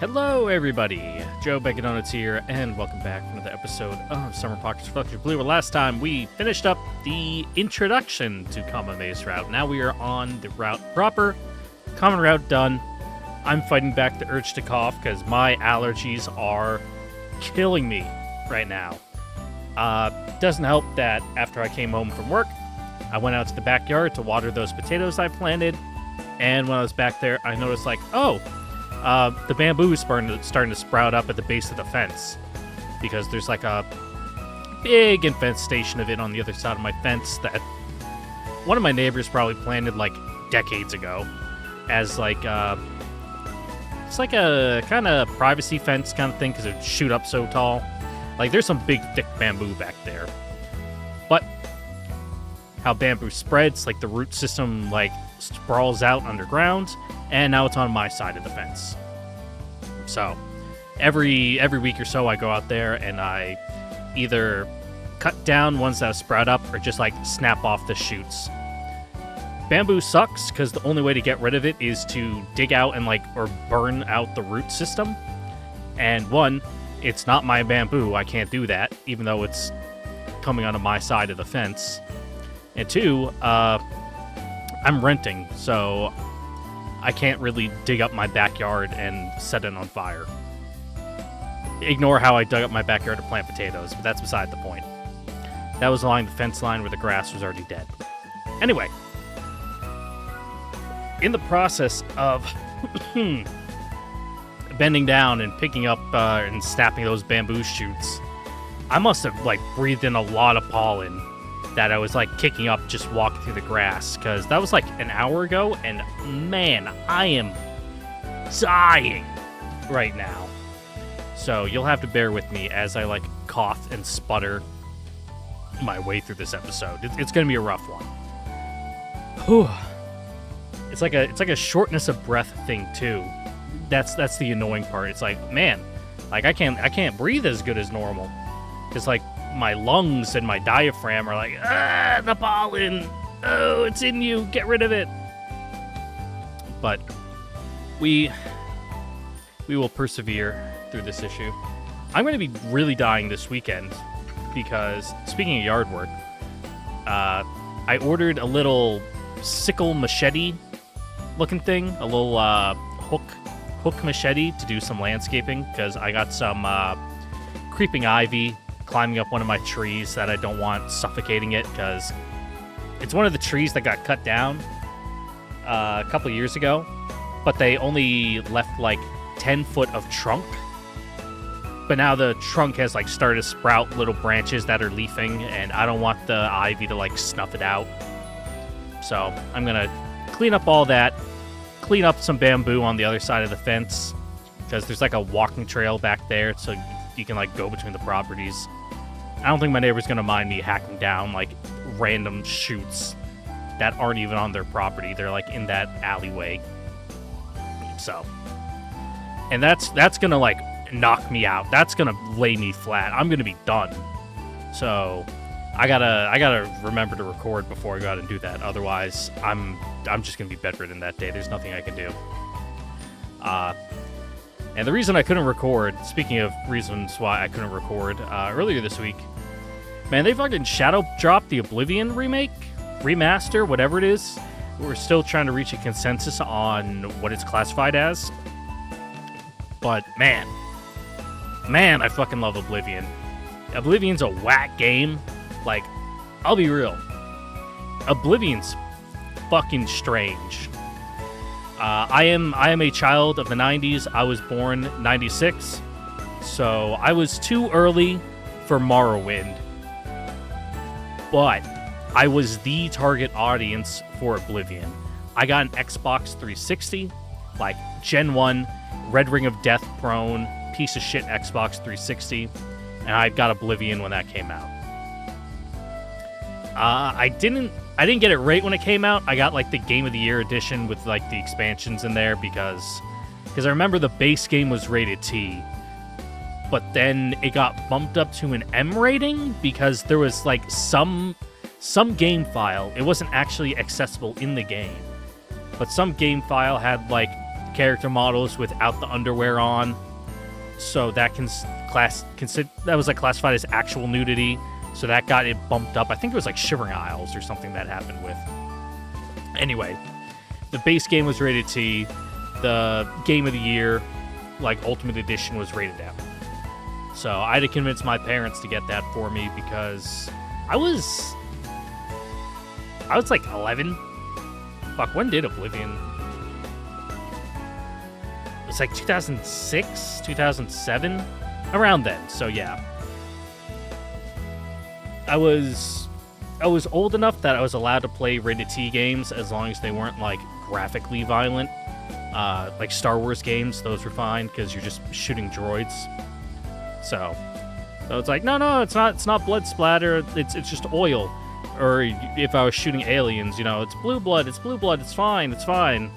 Hello, everybody. Joe Begadonuts here, and welcome back to another episode of Summer Pockets Reflection Blue. Where last time we finished up the introduction to Kamome's route. Now we are on the route proper. Common route done. I'm fighting back the urge to cough because my allergies are killing me right now. Doesn't help that after I came home from work, I went out to the backyard to water those potatoes I planted, and when I was back there, I noticed the bamboo is starting to sprout up at the base of the fence because there's like a big infestation of it on the other side of my fence that one of my neighbors probably planted like decades ago as it's like a kind of privacy fence kind of thing because it would shoot up so tall. Like there's some big thick bamboo back there, but how bamboo spreads, like the root system like sprawls out underground, and now it's on my side of the fence. So every week or so I go out there and I either cut down ones that sprout up or just like snap off the shoots. Bamboo sucks because the only way to get rid of it is to dig out and or burn out the root system. And one, it's not my bamboo, I can't do that, even though it's coming onto my side of the fence. And two, I'm renting, so I can't really dig up my backyard and set it on fire. Ignore how I dug up my backyard to plant potatoes, but that's beside the point. That was along the fence line where the grass was already dead. Anyway, in the process of bending down and picking up and snapping those bamboo shoots, I must have breathed in a lot of pollen that I was kicking up just walking through the grass, because that was an hour ago, and man, I am dying right now. So you'll have to bear with me as I cough and sputter my way through this episode. It's gonna be a rough one. Whew. It's like a shortness of breath thing too. That's the annoying part. It's man, I can't breathe as good as normal. It's my lungs and my diaphragm are the pollen. Oh, it's in you. Get rid of it. But we will persevere through this issue. I'm going to be really dying this weekend because, speaking of yard work, I ordered a little sickle machete looking thing, a little hook machete to do some landscaping because I got some creeping ivy climbing up one of my trees that I don't want suffocating it, because it's one of the trees that got cut down a couple years ago, but they only left 10 foot of trunk. But now the trunk has started to sprout little branches that are leafing, and I don't want the ivy to snuff it out. So I'm gonna clean up all that, clean up some bamboo on the other side of the fence, because there's a walking trail back there, so you can go between the properties. I don't think my neighbor's gonna mind me hacking down random shoots that aren't even on their property. They're in that alleyway. So, and that's gonna knock me out. That's gonna lay me flat. I'm gonna be done. So I gotta remember to record before I go out and do that. Otherwise, I'm just gonna be bedridden that day. There's nothing I can do. And the reason I couldn't record, speaking of reasons why I couldn't record, earlier this week, man, they fucking shadow dropped the Oblivion remaster, whatever it is. We're still trying to reach a consensus on what it's classified as. But man, I fucking love Oblivion. Oblivion's a whack game. I'll be real. Oblivion's fucking strange. I am a child of the 90s. I was born 96, so I was too early for Morrowind. But I was the target audience for Oblivion. I got an Xbox 360, Gen 1, Red Ring of Death prone, piece of shit Xbox 360, and I got Oblivion when that came out. I didn't get it right when it came out. I got the Game of the Year edition with the expansions in there because I remember the base game was rated T, but then it got bumped up to an M rating because there was some game file. It wasn't actually accessible in the game, but some game file had character models without the underwear on. So that that was like classified as actual nudity. So that got it bumped up. I think it was like Shivering Isles or something that happened with. Anyway, the base game was rated T. The game of the year, like Ultimate Edition, was rated M. So I had to convince my parents to get that for me because I was like 11. Fuck, when did Oblivion? It's like 2006, 2007, around then. So yeah, I was old enough that I was allowed to play rated T games as long as they weren't like graphically violent. Like Star Wars games, those were fine because you're just shooting droids. So it's like no, it's not blood splatter. It's just oil. Or if I was shooting aliens, you know, it's blue blood. It's fine.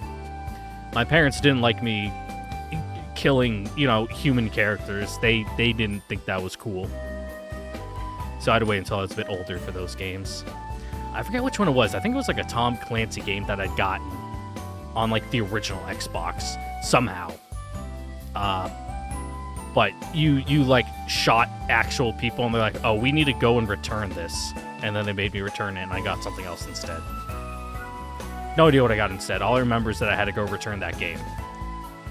My parents didn't like me killing, you know, human characters. They didn't think that was cool. So I had to wait until I was a bit older for those games. I forget which one it was. I think it was like a Tom Clancy game that I'd gotten on like the original Xbox somehow. But you like shot actual people and they're like, oh, we need to go and return this. And then they made me return it and I got something else instead. No idea what I got instead. All I remember is that I had to go return that game.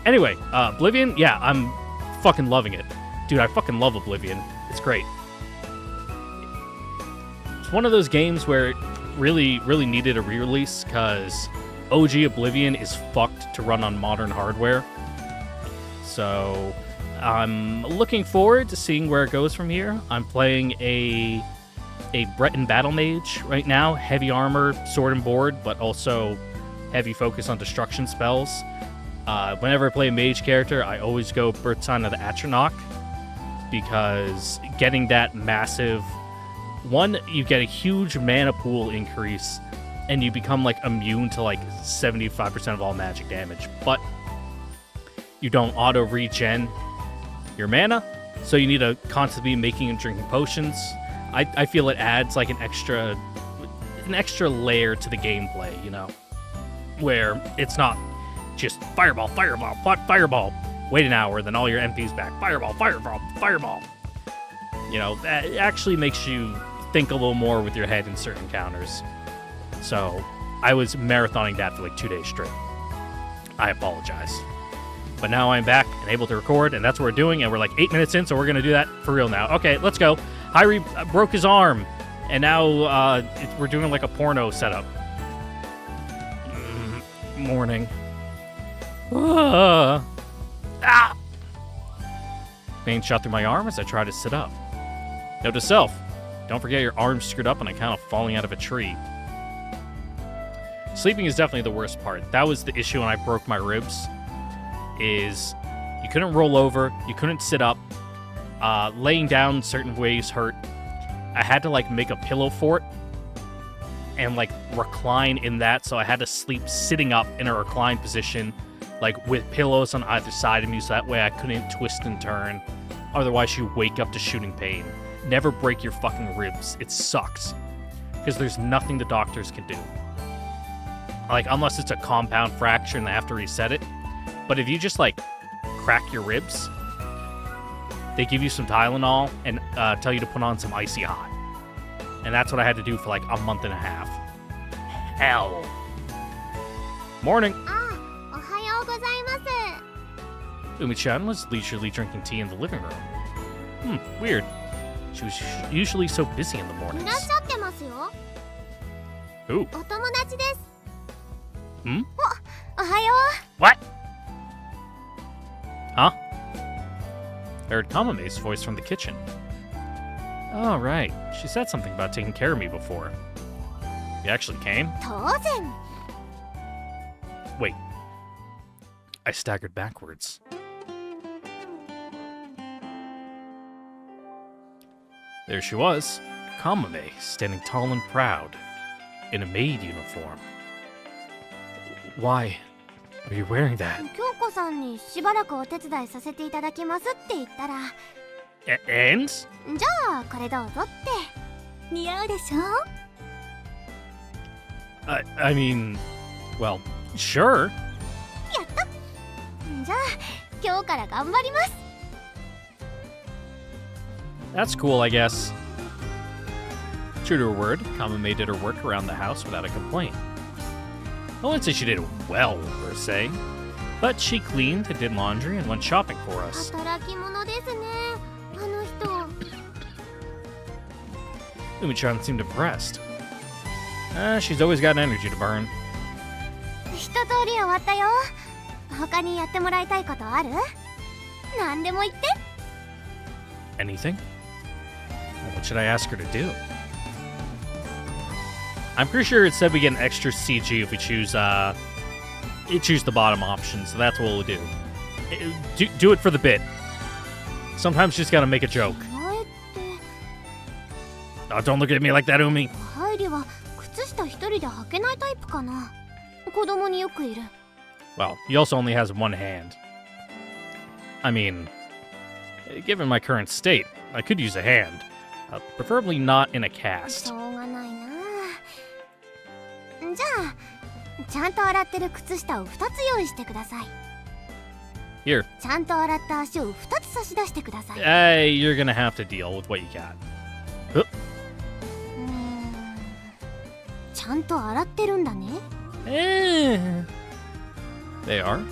Anyway, Oblivion, yeah, I'm fucking loving it. Dude, I fucking love Oblivion. It's great. It's one of those games where it really needed a re-release because OG Oblivion is fucked to run on modern hardware. So I'm looking forward to seeing where it goes from here. I'm playing a Breton Battle Mage right now. Heavy armor, sword and board, but also heavy focus on destruction spells. Whenever I play a mage character, I always go Birth Sign of the Atronach because getting that massive... One, you get a huge mana pool increase, and you become like immune to like 75% of all magic damage, but you don't auto-regen your mana, so you need to constantly be making and drinking potions. I feel it adds like an extra layer to the gameplay, you know, where it's not just fireball, wait an hour, then all your MPs back, fireball. You know, that actually makes you think a little more with your head in certain encounters. So I was marathoning that for like 2 days straight. I apologize. But now I'm back and able to record, and that's what we're doing, and we're like 8 minutes in, so we're going to do that for real now. Okay, let's go. Hyrie broke his arm, and now we're doing like a porno setup. Morning. Pain shot through my arm as I try to sit up. Note to self, don't forget your arm's screwed up on account of falling out of a tree. Sleeping is definitely the worst part. That was the issue when I broke my ribs, is you couldn't roll over, you couldn't sit up, laying down certain ways hurt. I had to like make a pillow fort and like recline in that, so I had to sleep sitting up in a reclined position, like with pillows on either side of me, so that way I couldn't twist and turn. Otherwise you wake up to shooting pain. Never break your fucking ribs. It sucks. Because there's nothing the doctors can do. Like, unless it's a compound fracture and they have to reset it. But if you just, like, crack your ribs, they give you some Tylenol and tell you to put on some Icy Hot. And that's what I had to do for, like, a month and a half. Hell. Morning. Umi-chan was leisurely drinking tea in the living room. Weird. She was usually so busy in the mornings. Who? What? Huh? I heard Kamome's voice from the kitchen. Oh, right. She said something about taking care of me before. You actually came? Wait. I staggered backwards. There she was, Kamome, standing tall and proud, in a maid uniform. Why are you wearing that? And? I mean, well, sure. じゃあ今日から頑張ります。 That's cool, I guess. True to her word, Kamome did her work around the house without a complaint. I wouldn't say she did it well, per se, but she cleaned and did laundry and went shopping for us. 働き者ですね、あの人。 Umi-chan seemed impressed. She's always got energy to burn. 一通り終わったよ。他にやってもらいたいことある？何でも言って。 Anything? What should I ask her to do? I'm pretty sure it said we get an extra CG if we choose the bottom option, so that's what we'll do. Do it for the bit. Sometimes you just gotta make a joke. 前って。 Oh, don't look at me like that, Umi. ハイリは靴下一人で履けないタイプかな。子供によくいる。 Well, he also only has one hand. I mean, given my current state, I could use a hand. Preferably not in a し cast. ょうがないな。じゃあちゃんと洗ってる靴下を2つ用意してください。 Here. ちゃんと洗った足を2つ差し出してください。 Hey, you're gonna have to deal with what you got. ちゃんと洗ってるんだね。 They are.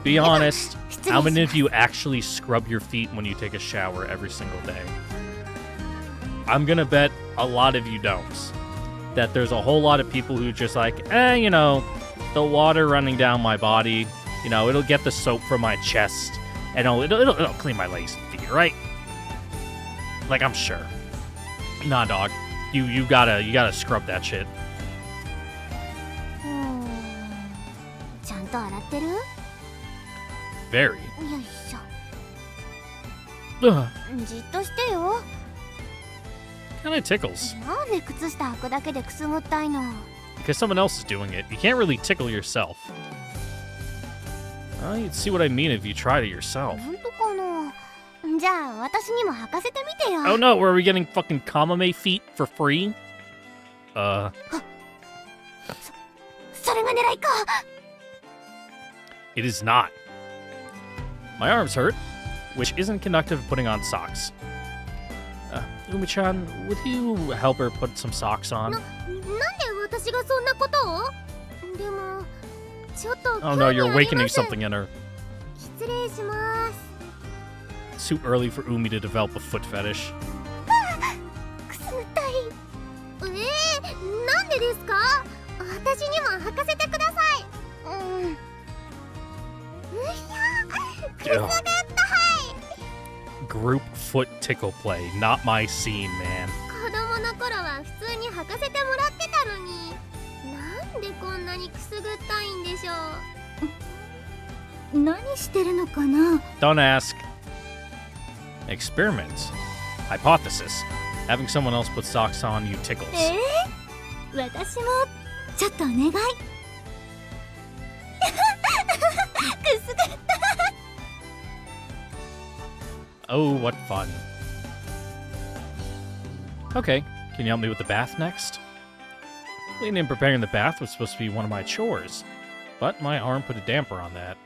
Be honest, how many of you actually scrub your feet when you take a shower every single day? I'm gonna bet a lot of you don't. That there's a whole lot of people who just like, you know, the water running down my body, you know, it'll get the soap from my chest, and it'll clean my legs and feet, right? Like, I'm sure. Nah, dog. You gotta scrub that shit. ちゃんと洗ってる？ Very. よいしょ。 Ugh. じっとしてよ。 Kinda tickles. なんで靴下履くだけでくすぐったいの？ Because someone else is doing it. You can't really tickle yourself. You'd see what I mean if you tried it yourself. 本当かな？じゃあ私にも履かせてみてよ。 Oh no, are we getting fucking Kamome feet for free? それが狙いか。 It is not. My arms hurt, which isn't conductive of putting on socks. Umi-chan, would you help her put some socks on? なんで私がそんなことを？でもちょっと Oh no, you're 興味あり awakening ます。 something in her. 失礼します。 It's too early for Umi to develop a foot fetish. くすぐったい。なんでですか？私にも履かせてください。くすぐったい。 Group foot tickle play, not my scene, man. 子供の頃は普通に履かせてもらってたのに、なんでこんなにくすぐったいんでしょう。何してるのかな？ Don't ask. Experiment. Hypothesis. Having someone else put socks on you tickles. 私もちょっとお願い。くすぐった。 Oh, what fun. Okay, can you help me with the bath next? Cleaning and preparing the bath was supposed to be one of my chores, but my arm put a damper on that.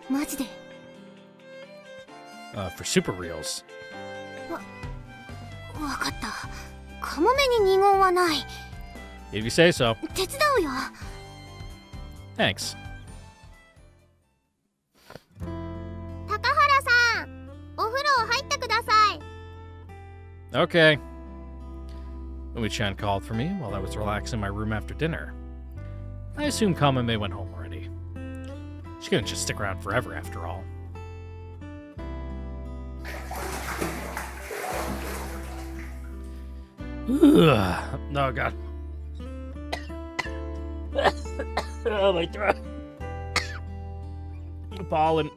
マジで？ For super reals. わかった。カモメに二言はない。 If you say so. 手伝うよ。 Thanks. 高原さん、お風呂入ってください。 Okay. Umi-chan called for me while I was relaxing in my room after dinner. I assume Kamome went home already. She couldn't just stick around forever after all. Ugh. Oh, God. Oh, my throat. Pollen.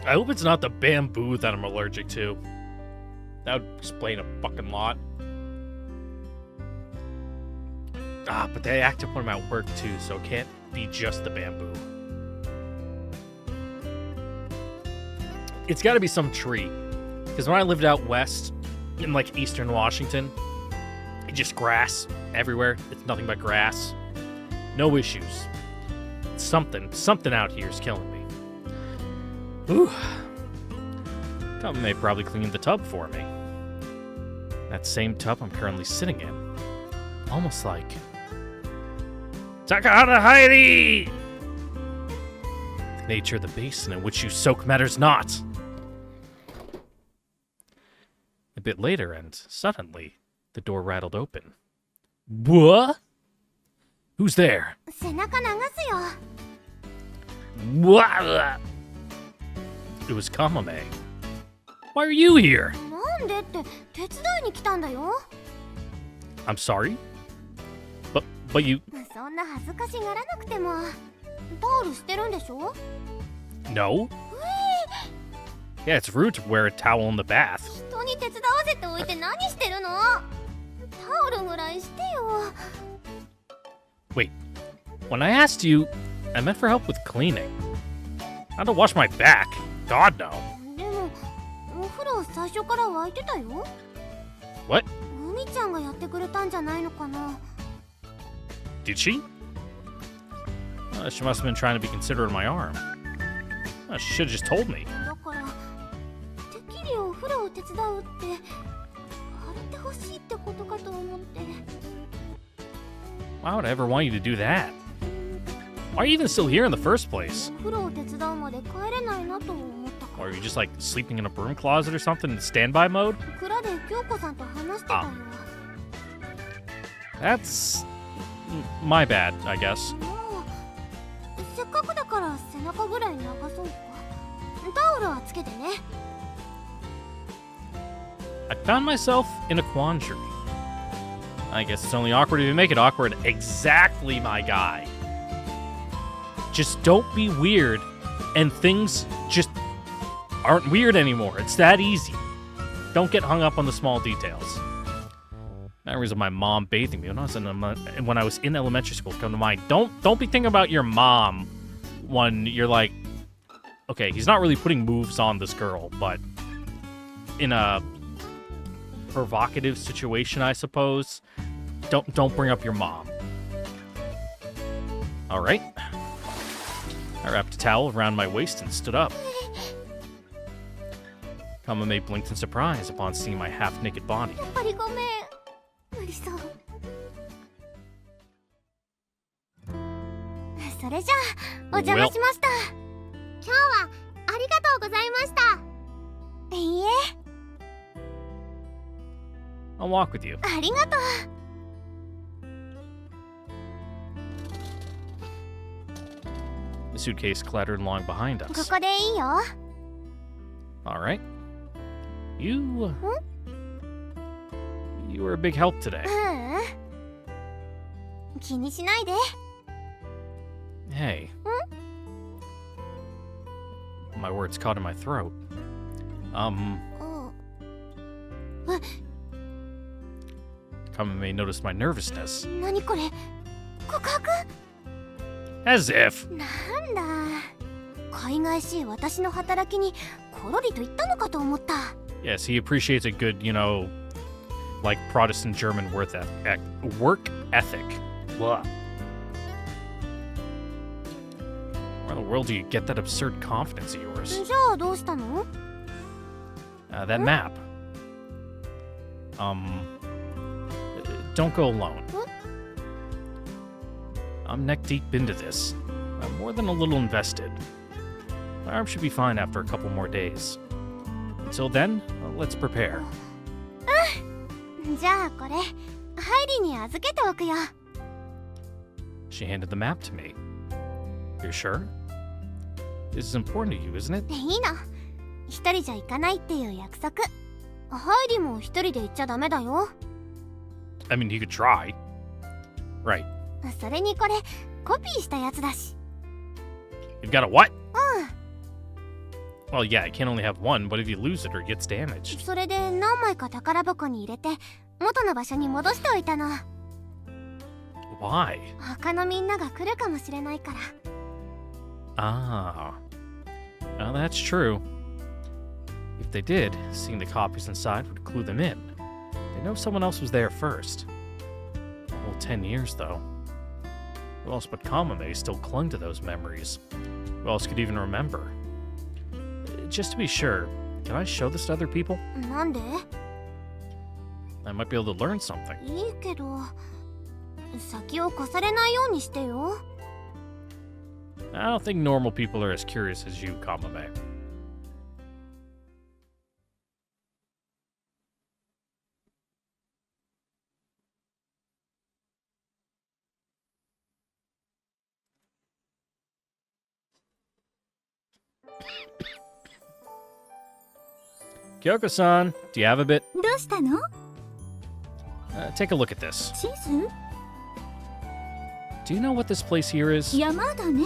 I hope it's not the bamboo that I'm allergic to. That would explain a fucking lot. But they active when I'm at work too, so it can't be just the bamboo. It's gotta be some tree. Because when I lived out west, in like eastern Washington, it's just grass. everywhere. It's nothing but grass. No issues. Something out here is killing me. Ooh. Kamome probably cleaned the tub for me. That same tub I'm currently sitting in. Almost like... Takahata Hairi! The nature of the basin in which you soak matters not. A bit later, and suddenly, the door rattled open. What? Who's there? 背中流すよ。 What? It was Kamome. Why are you here? なんでって手伝いに来たんだよ。 I'm sorry? But you... そんな恥ずかしがらなくても。タオル捨てるんでしょ？ No? Yeah, it's rude to wear a towel in the bath. 人に手伝わせておいて何してるの？タオルぐらいしてよ。 Wait, when I asked you, I meant for help with cleaning. Not to wash my back. God, no. でもお風呂最初から沸いてたよ。 What? 海ちゃんがやってくれたんじゃないのかな。 Did she? She must have been trying to be considerate of my arm. She should have just told me. だからてっきりお風呂を手伝うって洗ってほしいってことかと思って。 Why would I ever want you to do that? Why are you even still here in the first place? お風呂を手伝うまで帰れないなと思ったか Or ら。 are you just like sleeping in a broom closet or something in standby mode? 蔵で京子さんと話してたよ。 That's my bad, I guess. もうせっかくだから背中ぐらい流そうか。タオルはつけてね。 I found myself in a quandary. I guess it's only awkward if you make it awkward. Exactly, my guy. Just don't be weird, and things just aren't weird anymore. It's that easy. Don't get hung up on the small details. Memories of my mom bathing me when I was in elementary school come to mind. Don't be thinking about your mom when you're like, okay, he's not really putting moves on this girl, but in a provocative situation, I suppose. Don't bring up your mom. All right. I wrapped a towel around my waist and stood up. Kamome blinked in surprise upon seeing my half-naked body. やっぱりごめん。無理そう。それじゃあお邪魔しました。今日はありがとうございました。いいえ。 I'll walk with you. ありがとう。 The suitcase clattered along behind こ us. こでいいよ。 All right. You were a big help today. ううん。気にしないで。 Hey. My words caught in my throat. え、 Kamome noticed my nervousness. 何これ？告白？ As if. なんだ。海外しい私の働きにコロリと言ったのかと思った。 Yes, he appreciates a good, like Protestant German work ethic. Blah. Where in the world do you get that absurd confidence of yours? じゃあどうしたの？ That map. Don't go alone. I'm neck deep into this. I'm more than a little invested. My arm should be fine after a couple more days. Until then, let's prepare. じゃあこれハイリーに預けておくよ。 She handed the map to me. You're sure? This is important to you, isn't it? いいの。一人じゃ行かないっていう約束。ハイリーも一人で行っちゃダメだよ。 I mean, you could try. Right. それにこれコピーしたやつだし。 You've got a what? うん。 Well, yeah, I can't only have one, but if you lose it or it gets damaged. それで何枚か宝箱に入れて元の場所に戻しておいたの。 Why? 他のみんなが来るかもしれないから。 Ah. Well, that's true. If they did, seeing the copies inside would clue them in. They know someone else was there first. Well, Well, 10 years, though. Who else but Kamome still clung to those memories? Who else could even remember? Just to be sure, can I show this to other people? なんで？ I might be able to learn something. いいけど、先を越されないようにしてよ。I don't think normal people are as curious as you, Kamome. Kyoko-san, do you have a bit? どうしたの？ Take a look at this. 地図？ Do you know what this place here is? 山だね。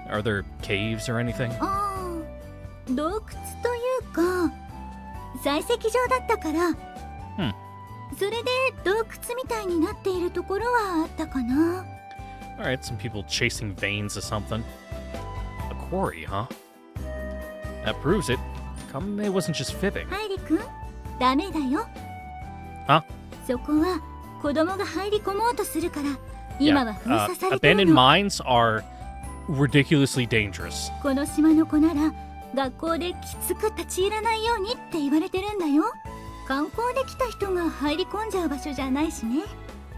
Are there caves or anything? ああ、洞窟というか、採石場だったから。それで洞窟みたいになっているところはあったかな。Alright, some people chasing veins or something. A quarry, huh? That proves it. Kamome wasn't just fibbing. ハイリ君、ダメだよ。は？そこは子供が入り込もうとするから、今は封鎖されてる abandoned の。mines are ridiculously dangerous. この島の子なら学校できつく立ち入らないようにって言われてるんだよ。観光で来た人が入り込んじゃう場所じゃないしね。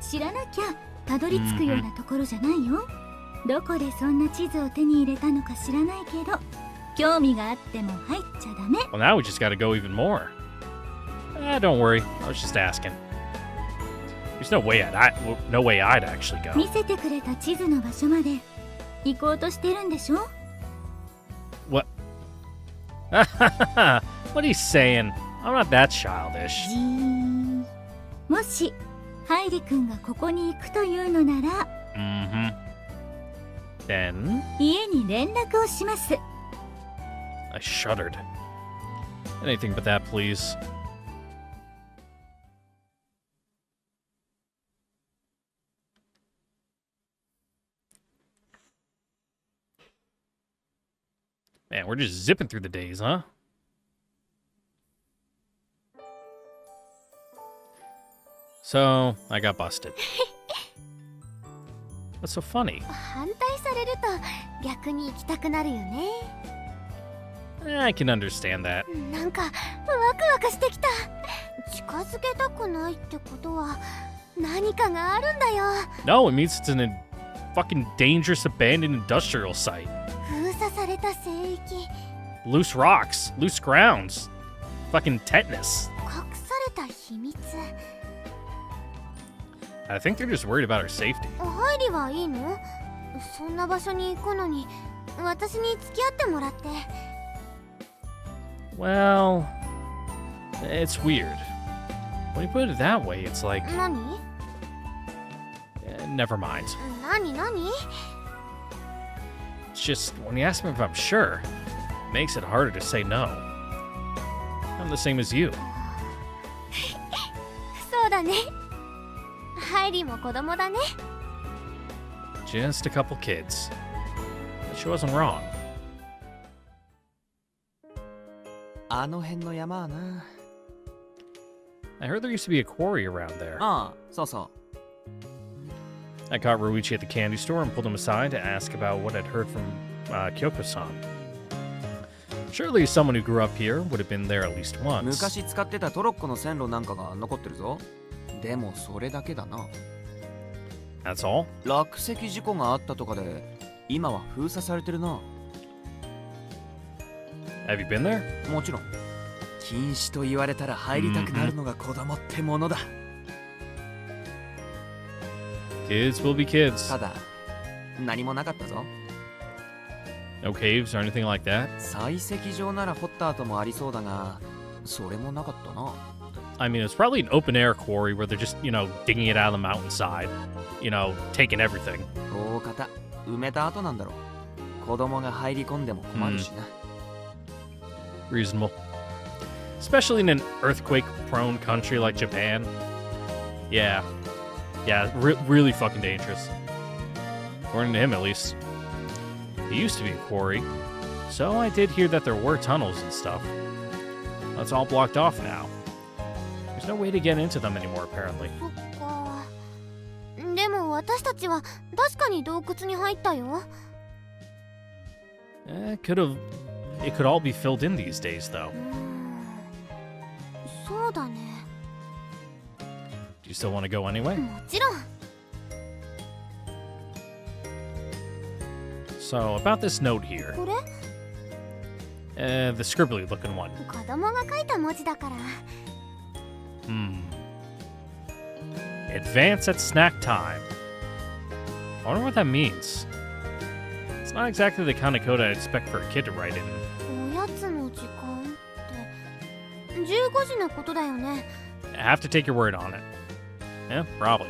知らなきゃたどり着くようなところじゃないよ。どこでそんな地図を手に入れたのか知らないけど、興味があっても入っちゃダメ。Well, now we just gotta go even more. Don't worry. I was just asking. There's no way I'd actually go. 見せてくれた地図の場所まで行こうとしてるんでしょ？ What? What are you saying? I'm not that childish. じー。もしハイリ君がここに行くというのなら、Then 家に連絡をします。 I shuddered. Anything but that, please. Man, we're just zipping through the days, huh? So, I got busted. What's so funny? 反対されると逆に行きたくなるよね。I can understand that. なんかワクワクしてきた。近づけたくないってことは何かがあるんだよ。 No, it means it's in a fucking dangerous abandoned industrial site. 封鎖された聖域。 Loose rocks, loose grounds, fucking tetanus. 隠された秘密。 I think they're just worried about our safety. 入りはいいの？そんな場所に行くのに私に付き合ってもらって。 Well, it's weird. When you put it that way, it's like... 何？ never mind. 何？ It's just, when you ask me if I'm sure, it makes it harder to say no. I'm the same as you. そうだね。ハイリも子供だね。 Just a couple kids. But she wasn't wrong. あの辺の山はな。 I heard there used to be a quarry around there. ああ、そうそ I caught Ruichi at the candy store and pulled him aside to ask about what I'd heard from Kyoko-san. Surely someone who grew up here would have been there at least う。 once. 昔使ってたトロッコの線路なんかが残ってるぞ。でもそれだけだな。 That's all? 落石事故があったとかで、今は封鎖されてるな。 Have you been there? もちろん。禁止と言われたら入りたくなるのが子供ってものだ。Kids will be kids. ただ、何もなかったぞ。 No caves or anything like that? 採石場なら掘った跡もありそうだが、それもなかったな。 I mean, it's probably an open air quarry where they're just, digging it out of the mountainside. Taking everything. 大方、埋めた跡なんだろう。子供が入り込んでも困るしな。Reasonable. Especially in an earthquake-prone country like Japan. Yeah. Yeah, really fucking dangerous. According to him, at least. It used to be a quarry. So I did hear that there were tunnels and stuff. That's all blocked off now. There's no way to get into them anymore, apparently. そっか。私たちは確かに洞窟に入ったよ。It could all be filled in these days, though. そうだね。 Do you still want to go anyway? もちろん。 So, about this note here. これ The scribbly looking one. 子供が書いた文字だから。Advance at snack time. I wonder what that means. It's not exactly the kind of code I'd expect for a kid to write in. おやつの時間って15時のことだよね。 I have to take your word on it. Yeah, probably.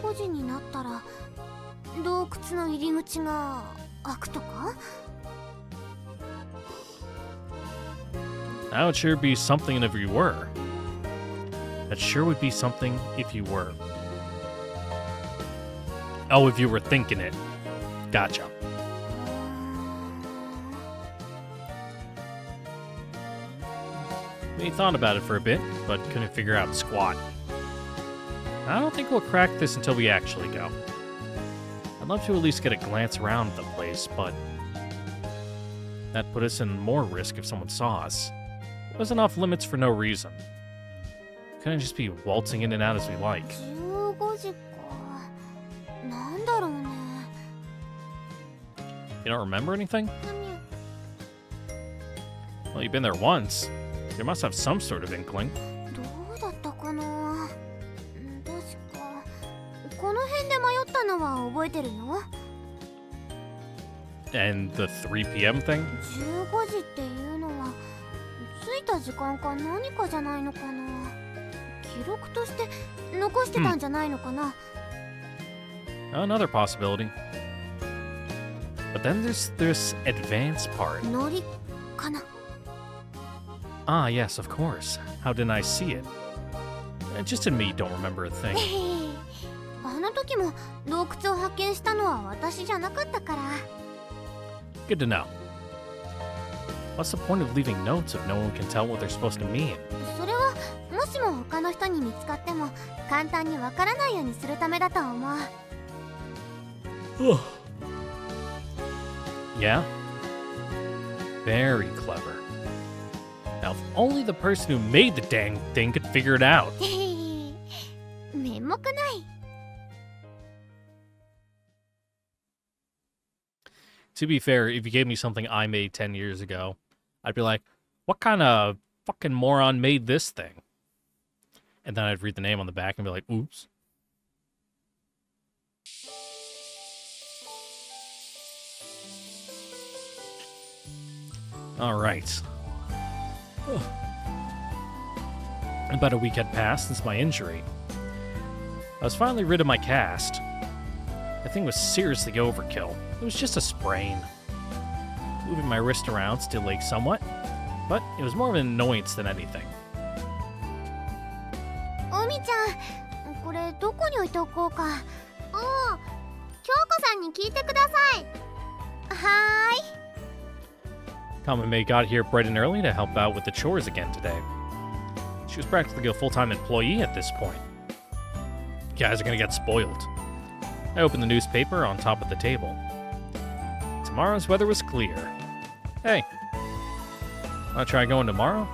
15時になったら洞窟の入り口が開くとか？ That would sure be something if you were. That sure would be something if you were. Oh, if you were thinking it. Gotcha. We thought about it for a bit, but couldn't figure out squat. I don't think we'll crack this until we actually go. I'd love to at least get a glance around the place, but that'd put us in more risk if someone saw us. Wasn't off limits for no reason. Couldn't just be waltzing in and out as we like. 15時か。なんだろうね。 You don't remember anything? 何？ Well, you've been there once. You must have some sort of inkling. どうだったかな。確かこの辺で迷ったのは覚えてるよ。 And the 3 p.m. thing? 15時っていうのは着いた時間か何かじゃないのかな。記録として残してたんじゃないのかな。Another possibility. But then there's this advance part. ノリかな。 Ah, yes, of course. How didn't I see it? Just in me don't remember a thing. あの時も洞窟を発見したのは私じゃなかったから。 Good to know. What's the point of leaving notes if no one can tell what they're supposed to mean? それはもしも他の人に見つかっても簡単にわからないようにするためだと思う。 Yeah? Very clever. Now, if only the person who made the dang thing could figure it out. 面目ない。 To be fair, if you gave me something I made 10 years ago, I'd be like, what kind of fucking moron made this thing? And then I'd read the name on the back and be like, oops. Alright. About a week had passed since my injury. I was finally rid of my cast. The thing was seriously overkill. It was just a sprain. Moving my wrist around still ached somewhat, but it was more of an annoyance than anything. おみちゃん、これどこに置いておこうか。おお、京子さんに聞いてください。はーい。 Kamome got here bright and early to help out with the chores again today. She was practically a full-time employee at this point. You guys are gonna get spoiled. I opened the newspaper on top of the table. Tomorrow's weather was clear. Hey, wanna try going tomorrow?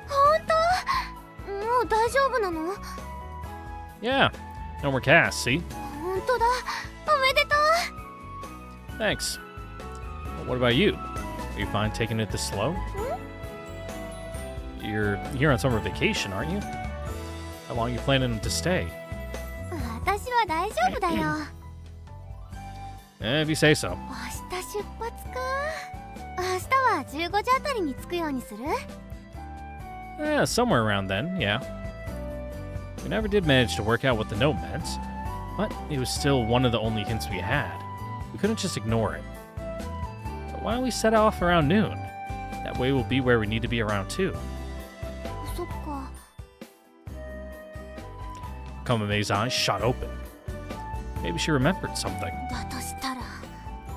本当？もう大丈夫なの？ Yeah, no more casts, see? 本当だ。おめでとう。 Thanks. But what about you? Are you fine taking it this slow? You're here on summer vacation, aren't you? How long are you planning to stay? 私は大丈夫だよ。 If you say so. 明日出発か。明日は15時あたりに着くようにする？ Yeah, somewhere around then, yeah. We never did manage to work out what the note meant, but it was still one of the only hints we had. We couldn't just ignore it. But why don't we set off around noon? That way we'll be where we need to be around 2. そっか。 Kamome's eyes shot open. Maybe she remembered something. だとしたら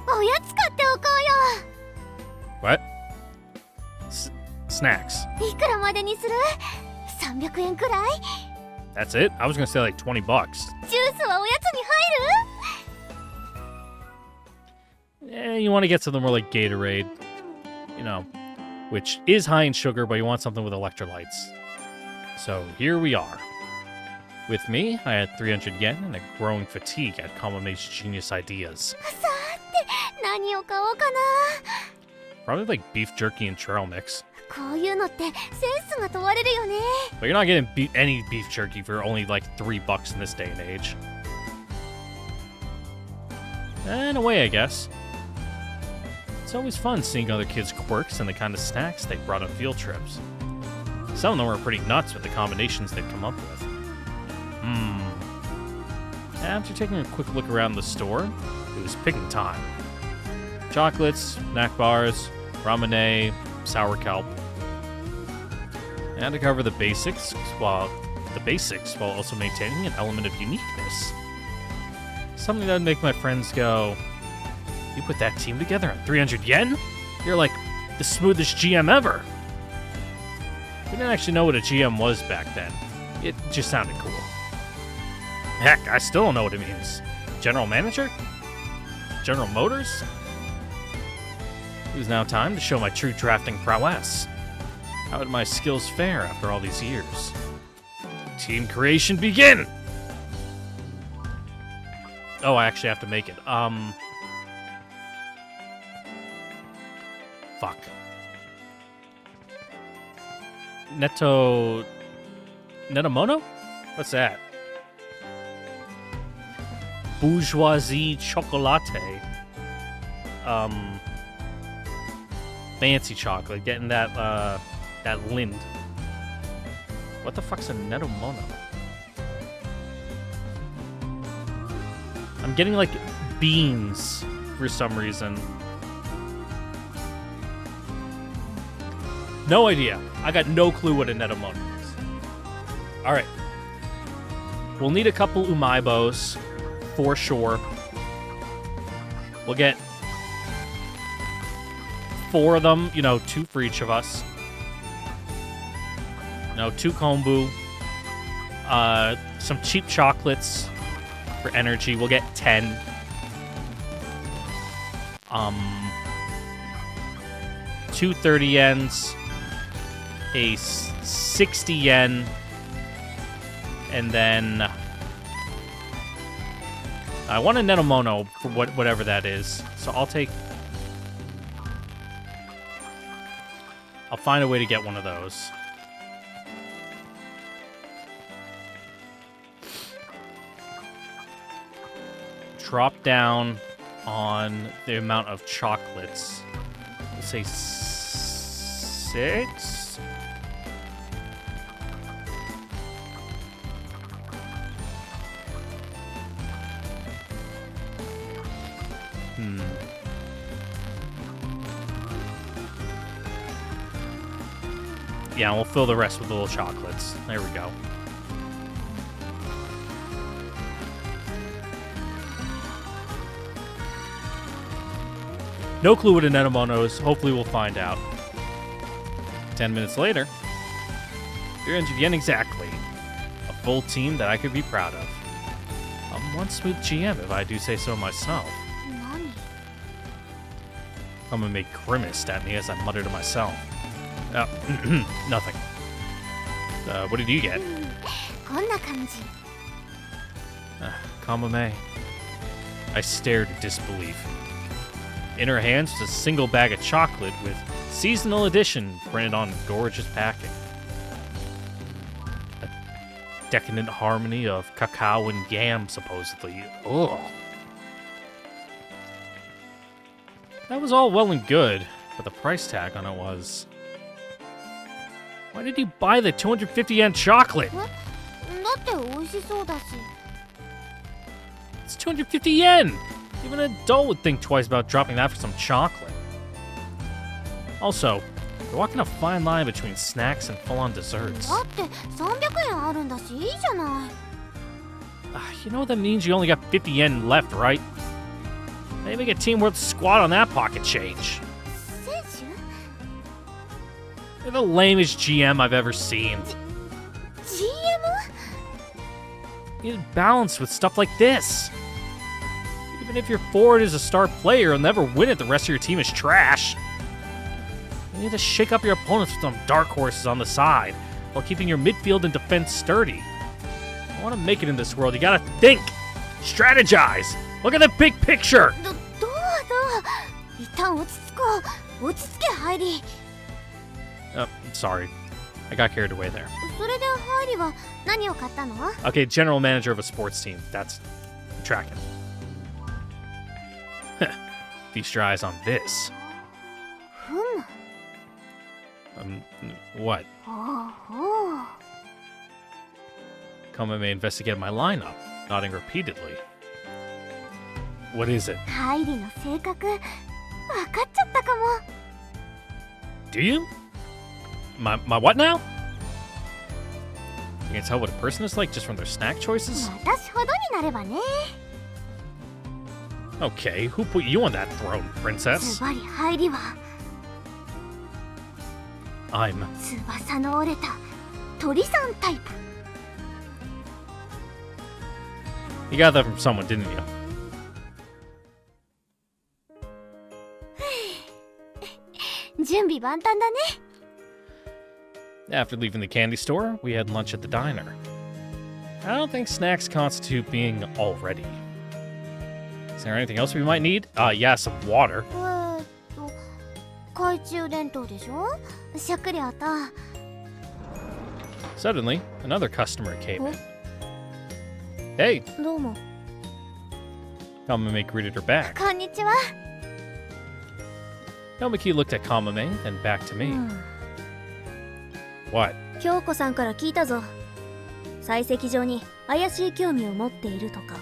おやつ買っておこ What? Snacks. うよ。いくらまでにする？300円くらい？ That's it? I was gonna say like $20. ジュースはおやつに入る？ You want to get something more like Gatorade, you know, which is high in sugar, but you want something with electrolytes. So here we are. With me, I had 300 yen and a growing fatigue at Kamome's genius ideas. さて何を買おうかな。 Probably like beef jerky and trail mix. こういうのってセンスが問われるよね。 But you're not getting any beef jerky for only like $3 in this day and age. In a way, I guess. It's always fun seeing other kids' quirks and the kind of snacks they brought on field trips. Some of them were pretty nuts with the combinations they'd come up with. After taking a quick look around the store, it was picking time. Chocolates, snack bars, ramune, sour kelp. And to cover the basics while also maintaining an element of uniqueness. Something that would make my friends go, "You put that team together on 300 yen? You're like the smoothest GM ever." We didn't actually know what a GM was back then. It just sounded cool. Heck, I still don't know what it means. General Manager? General Motors? It was now time to show my true drafting prowess. How did my skills fare after all these years? Team creation begin! Oh, I actually have to make it. Fuck. Netomono? What's that? Bourgeoisie chocolate. Fancy chocolate. Getting that Lind. What the fuck's a Netomono? I'm getting, like, beans for some reason. No idea. I got no clue what a Netomono is. Alright. We'll need a couple Umaibos, for sure. We'll get 4 of them, 2 for each of us. 2 kombu. Some cheap chocolates for energy. We'll get 10. 2 30 yens. A 60 yen. And then I want a Netomono for whatever that is. So I'll find a way to get one of those. Drop down on the amount of chocolates. Let's say 6. Yeah, we'll fill the rest with little chocolates. There we go. No clue what a Netomono is. Hopefully we'll find out. 10 minutes later. 300 yen exactly. A full team that I could be proud of. One smooth GM, if I do say so myself. Kamome grimaced at me as I muttered to myself. Oh, nothing. What did you get? Kamome. I stared in disbelief. In her hands was a single bag of chocolate with seasonal edition printed on gorgeous packing. A decadent harmony of cacao and yam, supposedly. Ugh. That was all well and good, but the price tag on it was... Why did you buy the 250 yen chocolate? It's 250 yen! Even an adult would think twice about dropping that for some chocolate. Also, you're walking a fine line between snacks and full-on desserts. You know what that means? You only got 50 yen left, right? They make a team worth squat on that pocket change. You're the lamest GM I've ever seen. You need balance with stuff like this. Even if your forward is a star player, you'll never win it. The rest of your team is trash. You need to shake up your opponents with some dark horses on the side while keeping your midfield and defense sturdy. If you want to make it in this world, you gotta think, strategize. Look at the big picture. どう一旦落ち着こう。落ち着けハイリー。 Oh, sorry. I got carried away there. それでハイリーは何を買ったの？ Okay, general manager of a sports team. That's tracking. Feast your eyes on this. ふむ。What? ほうほう。 Kamome investigated my lineup, nodding repeatedly. What is it? ハイリーの性格分かっちゃったかも。 Do you? My what now? You can tell what a person is like just from their snack choices? 私ほどになればね。 Okay, who put you on that throne, ズ princess? バリハイリーは I'm... 翼の折れた鳥さんタイプ。 You got that from someone, didn't you?準備万端だね。 After leaving the candy store, we had lunch at the diner. I don't think snacks constitute being all ready. Is there anything else we might need? Yeah, some water. 懐中電灯でしょ。食料と。 Suddenly, another customer came in. Hey, どうも。 Kamome greeted her back. こんにちは。 Nomiki looked at Kamome and back to me. What? 京子さんから聞いたぞ。採石場に怪しい興味を持っているとか。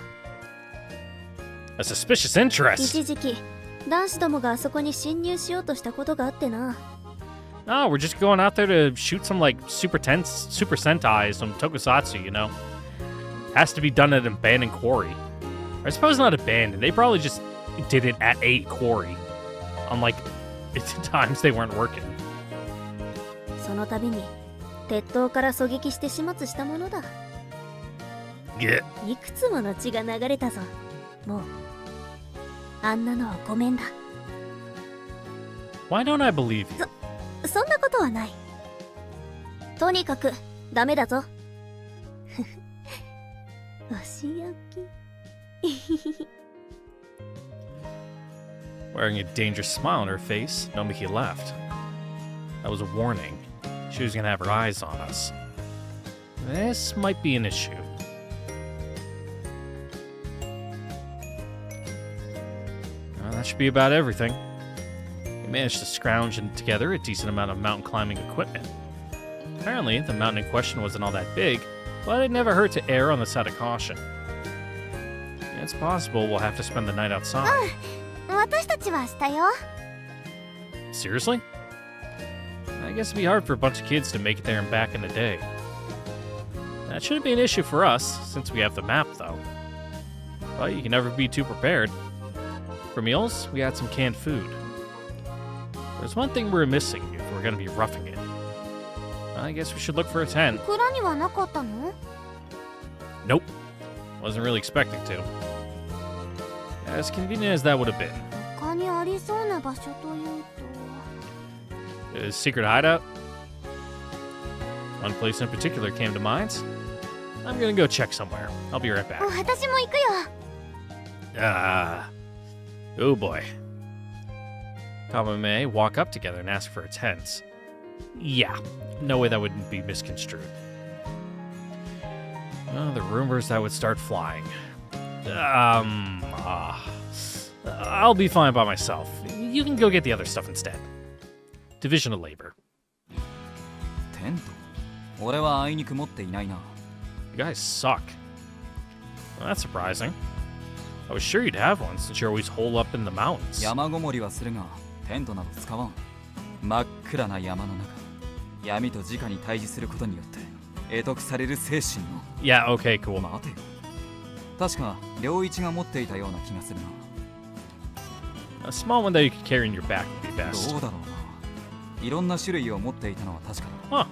A suspicious interest. 一時期男子どもがあそこに侵入しようとしたことがあってな。 No, we're just going out there to shoot some like super sentai, some tokusatsu, you know. Has to be done at an abandoned quarry. Or I suppose not abandoned. They probably just did it at a quarry. Unlike times they weren't working. その度に鉄塔から狙撃して始末したものだ。 Yeah. いくつもの血が流れたぞ。もうあんなのはごめんだ。 Why don't I believe you? そんなことはない。とにかくダメだぞ。お仕置き。 Wearing a dangerous smile on her face, Nomiki left. That was a warning. She was gonna have her eyes on us. This might be an issue. Well, that should be about everything. We managed to scrounge together a decent amount of mountain climbing equipment. Apparently, the mountain in question wasn't all that big, but it never hurt to err on the side of caution. It's possible we'll have to spend the night outside. 私たちはしたよ。 Seriously? I guess it'd be hard for a bunch of kids to make it there and back in the day. That shouldn't be an issue for us, since we have the map, though. But you can never be too prepared. For meals, we had some canned food. There's one thing we're missing if we're gonna be roughing it. I guess we should look for a tent. 蔵にはなかったの？ Nope. Wasn't really expecting to. As convenient as that would have been. 他にありそうな場所というと。 A secret hideout? One place in particular came to mind. I'm gonna go check somewhere. I'll be right back. 私も行くよ。 Oh boy. Kamome walk up together and ask for a tent. Yeah, no way that wouldn't be misconstrued. Well, the rumors that would start flying. I'll be fine by myself. You can go get the other stuff instead. Division of labor. テント？俺はあいにく持っていないな。 You guys suck. Well, that's surprising. I was sure you'd have one since you're always holed up in the mountains. 山ごもりはするが、テントなど使わん。真っ暗な山の中、闇と直に対峙することによって得得される精神の。 Yeah, okay, cool. 待てよ。確か良一が持っていたような気がする A small one that you could carry in your back would be な。 best. どうだろうな。いろんな種類を持っていたのは確かだ。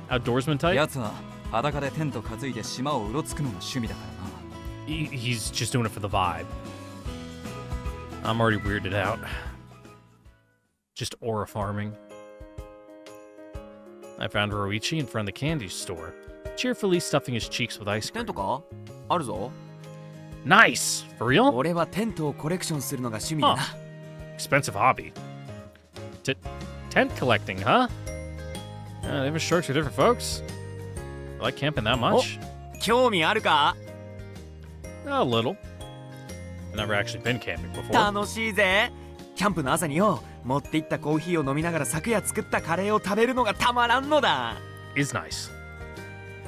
Huh. Outdoorsman や type? つは裸でテント担いで島をうろつくのが趣味だからな。 He's just doing it for the vibe. I'm already weirded out. Just aura farming. I found Roichi in front of the candy store, cheerfully stuffing his cheeks with ice テン cream. トかあるぞ。 Nice! For real? 俺はテントをコレクションするのが趣味だな。 Expensive hobby. Tent collecting, huh? Different strokes for different folks. You like camping that much? 興味あるか？ A little. I've never actually been camping before. 楽しいぜ。キャンプの朝によ、持って行ったコーヒーを飲みながら昨夜作ったカレーを食べるのがたまらんのだ。 Is nice.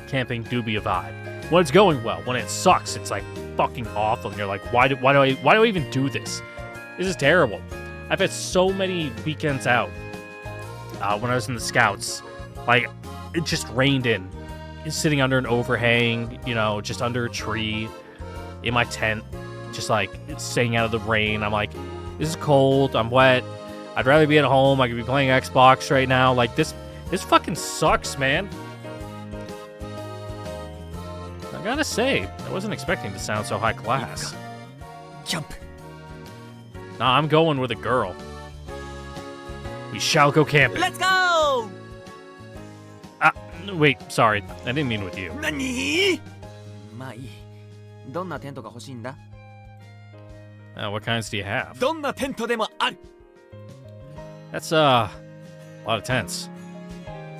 Camping do be a vibe. When it's going well, when it sucks, it's like fucking awful. And you're like, why do I even do this? This is terrible. I've had so many weekends out when I was in the Scouts. Like, it just rained in. Sitting under an overhang, you know, just under a tree, in my tent, just like staying out of the rain. I'm like, this is cold, I'm wet. I'd rather be at home. I could be playing Xbox right now. Like, this fucking sucks, man. I gotta say, I wasn't expecting to sound so high class. キャンプ。 Nah, I'm going with a girl. We shall go camping. Let's go! Wait, sorry. I didn't mean with you. 何？まあいい。どんなテントが欲しいんだ？ What kinds do you have? どんなテントでもある。 That's a lot of tents.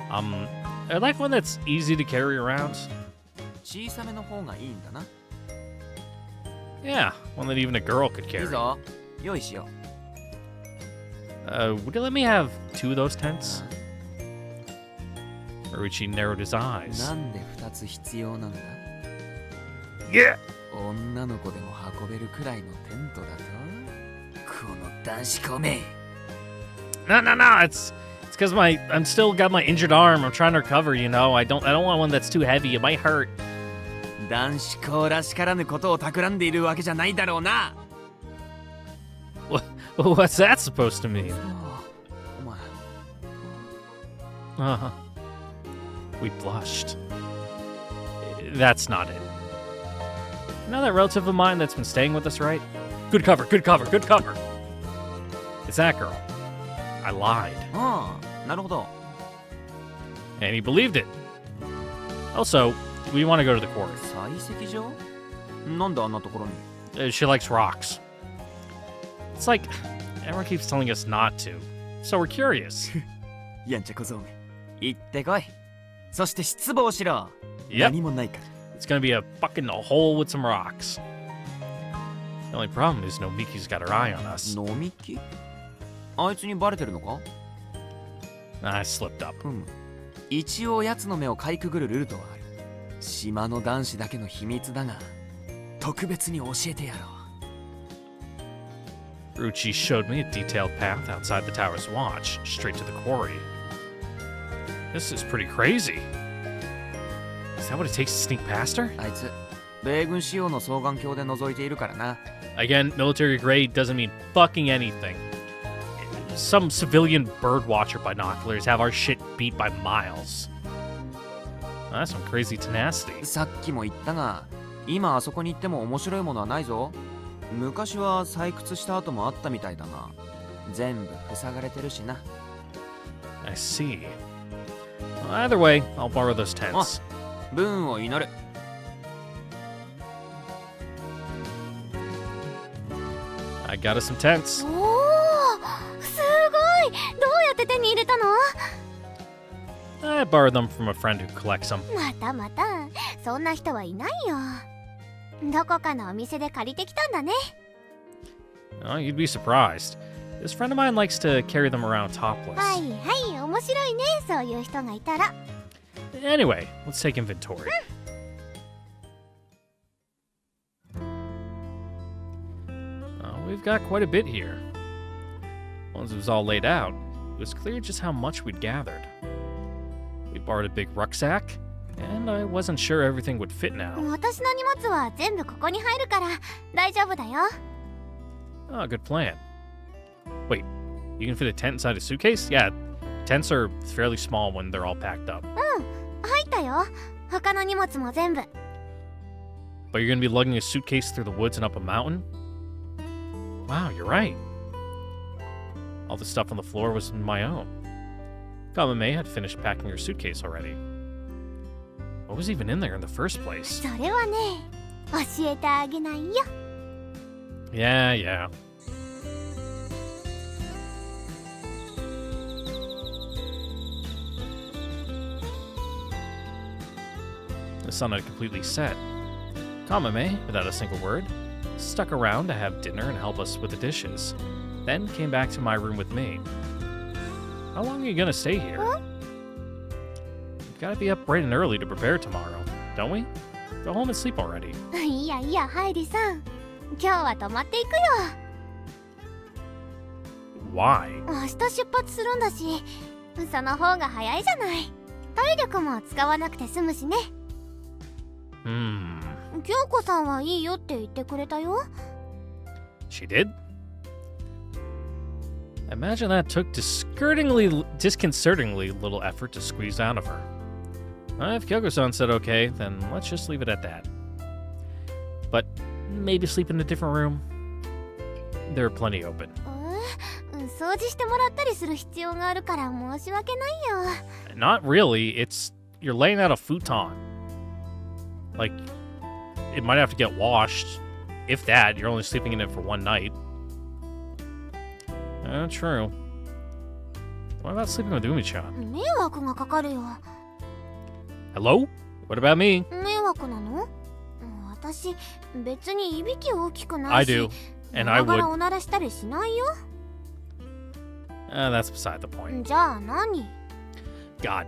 I like one that's easy to carry around. 小さめの方がいいんだな。 Yeah, one that even a girl could いい carry. ぞ。用意しよ Would you let me have 2 of those tents? Marucci narrowed his う。 eyes. なんで2つ必要なんだ？ Yeah. 女の子でも運べるくらいのテントだと？この男子校め。 No. It's because I'm still got my injured arm. I'm trying to recover. You know, I don't want one that's too heavy. It might hurt. 男子校らしからぬことを企んでいるわけじゃないだろうな。 What's that supposed to mean? お前。 Uh-huh. We blushed. That's not it. You know that relative of mine that's been staying with us, right? Good cover. It's that girl. I lied. ああ、なるほど。 And he believed it. Also, we want to go to the quarry. 採石場？なんであんなところに？ She likes rocks. It's like, everyone keeps telling us not to. So we're curious. やんちゃ小僧め。行ってこい。そして失望しろ。 Yep. 何もないから。 It's gonna be a fucking hole with some rocks. The only problem is no Miki's got her eye on us. 飲みき？あいつにバレてるのか？ I slipped up. 一応奴の目をかいくぐるルートはある。島の男子だけの秘密だが、特別に教えてやろう。 Ruchi showed me a detailed path outside the tower's watch, straight to the quarry. This is pretty crazy. Is that what it takes to sneak past her? あいつ、米軍仕様の双眼鏡で覗いているからな。 Again, military grade doesn't mean fucking anything. Some civilian birdwatcher binoculars have our shit beat by miles. That's some crazy tenacity. さっきも言ったが、今あそこに行っても面白いものはないぞ。昔は採掘した跡もあったみたいだが、全部塞がれてるしな。 I see. Well, either way, I'll borrow those tents. ブーンを祈る。 I got us some tents. おお、すごい。どうやって手に入れたの？ I borrowed them from a friend who collects them. またまた、そんな人はいないよ。どこかのお店で借りてきたんだね。 Oh, you'd be surprised. This friend of mine likes to carry them around topless. はいはい、面白いね、そういう人がいたら。 Anyway, let's take inventory. We've got quite a bit here. Once it was all laid out, it was clear just how much we'd gathered. We borrowed a big rucksack, and I wasn't sure everything would fit now. 私の荷物は全部ここに入るから大丈夫だよ。 Oh, good plan. Wait, you can fit a tent inside a suitcase? Yeah, tents are fairly small when they're all packed up. 入ったよ。他の荷物も全部。 But you're gonna be lugging a suitcase through the woods and up a mountain? Wow, you're right. All the stuff on the floor was my own. Kamome had finished packing her suitcase already. What was even in there in the first place? それはね、教えてあげないよ。 Yeah, yeah. The sun had completely set. Kamome, without a single word, stuck around to have dinner and help us with the dishes, then came back to my room with me. How long are you gonna stay here? Huh? We've gotta be up bright and early to prepare tomorrow, don't we? Go home and sleep already. いやいや、ハイリさん。今日は泊まっていくよ。 Why? 明日出発するんだし、その方が早いじゃない。体力も使わなくて済むしね。京子さんはいいよって言ってくれたよ。 She did? Imagine that took disconcertingly little effort to squeeze out of her. If Kyoko-san said okay, then let's just leave it at that. But maybe sleep in a different room? There are plenty open. 掃除してもらったりする必要があるから申し訳ないよ。 Not really. You're laying out a futon. Like, it might have to get washed. If that, you're only sleeping in it for one night. True. What about sleeping with Umi-chan? 迷惑がかかるよ。 Hello? What about me? 迷惑なの？私別にいびき大きくない I し。 do. And I だから would. おならしたりしないよ。 That's beside the point. じゃあ何？ God.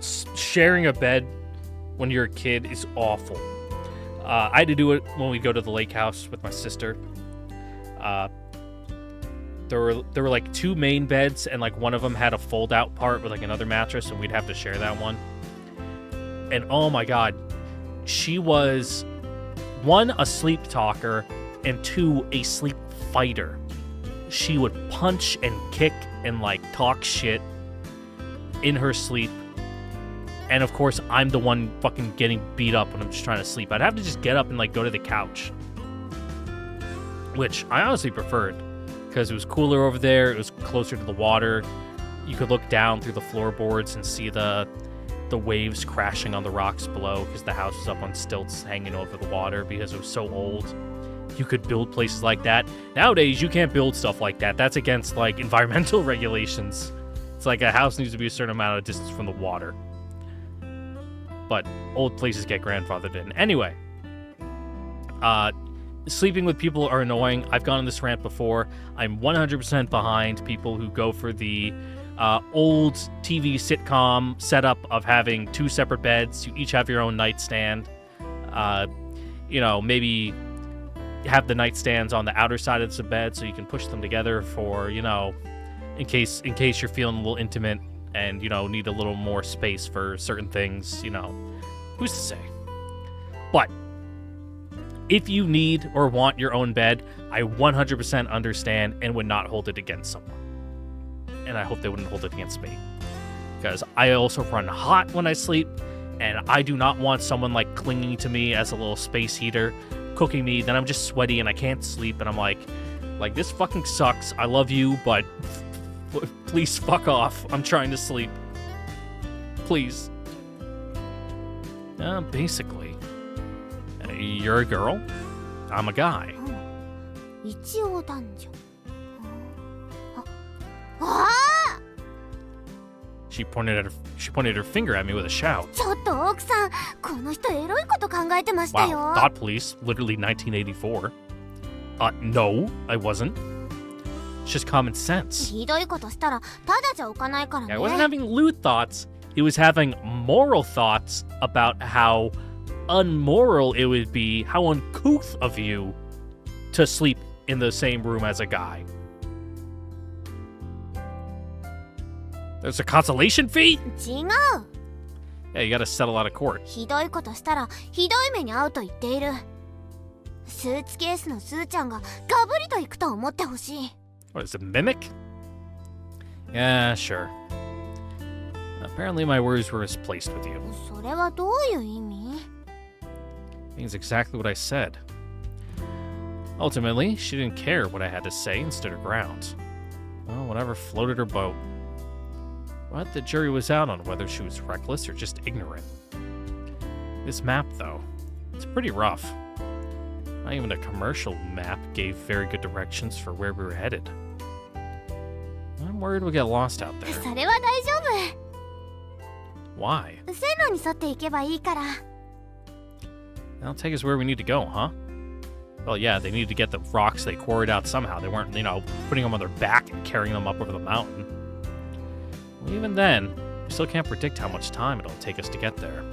Sharing a bed when you're a kid is awful. I had to do it when we go to the lake house with my sister. There were like two main beds, and like one of them had a fold out part with like another mattress, and we'd have to share that one. And oh my god, she was one, a sleep talker, and two, a sleep fighter. She would punch and kick and like talk shit in her sleep. And of course, I'm the one fucking getting beat up when I'm just trying to sleep. I'd have to just get up and like go to the couch, which I honestly preferred because it was cooler over there. It was closer to the water. You could look down through the floorboards and see the waves crashing on the rocks below because the house was up on stilts hanging over the water because it was so old. You could build places like that. Nowadays, you can't build stuff like that. That's against like environmental regulations. It's like a house needs to be a certain amount of distance from the water. But old places get grandfathered in. Anyway, sleeping with people are annoying. I've gone on this rant before. I'm 100% behind people who go for the old TV sitcom setup of having two separate beds. You each have your own nightstand. Maybe have the nightstands on the outer side of the bed so you can push them together for, in case you're feeling a little intimate and, need a little more space for certain things, who's to say? But if you need or want your own bed, I 100% understand and would not hold it against someone. And I hope they wouldn't hold it against me. Because I also run hot when I sleep, and I do not want someone like clinging to me as a little space heater, cooking me, then I'm just sweaty and I can't sleep, and I'm like, this fucking sucks. I love you, but please fuck off. I'm trying to sleep. Please. Basically. You're a girl. I'm a guy. 一応男女。ああ She pointed her finger at me with a shout. ちょっと奥さん、この人エロいこと考えてましたよ。 Wow, thought police, literally 1984. No, I wasn't. It's just common sense. ひどいことしたらただじゃおかないからね。 I wasn't having lewd thoughts. He was having moral thoughts about how unmoral it would be, how uncouth of you to sleep in the same room as a guy. There's a consolation fee? 違う。 Yeah, you gotta settle out of court. ひどいことしたらひどい目に遭うと言っている。スーツケースのスーちゃんがガブリと行くと思ってほしい。 What is it, mimic? Yeah, sure. Apparently my words were misplaced with you. それはどういう意味？ Means exactly what I said. Ultimately, she didn't care what I had to say and stood her ground. Well, whatever floated her boat. But the jury was out on whether she was reckless or just ignorant. This map, though, it's pretty rough. Not even a commercial map gave very good directions for where we were headed. I'm worried we'll get lost out there. それは大丈 Why? 夫。線路に沿って行けばいいから。 That'll take us where we need to go, huh? Well, yeah, they needed to get the rocks they quarried out somehow. They weren't, putting them on their back and carrying them up over the mountain. Well, even then, we still can't predict how much time it'll take us to get there.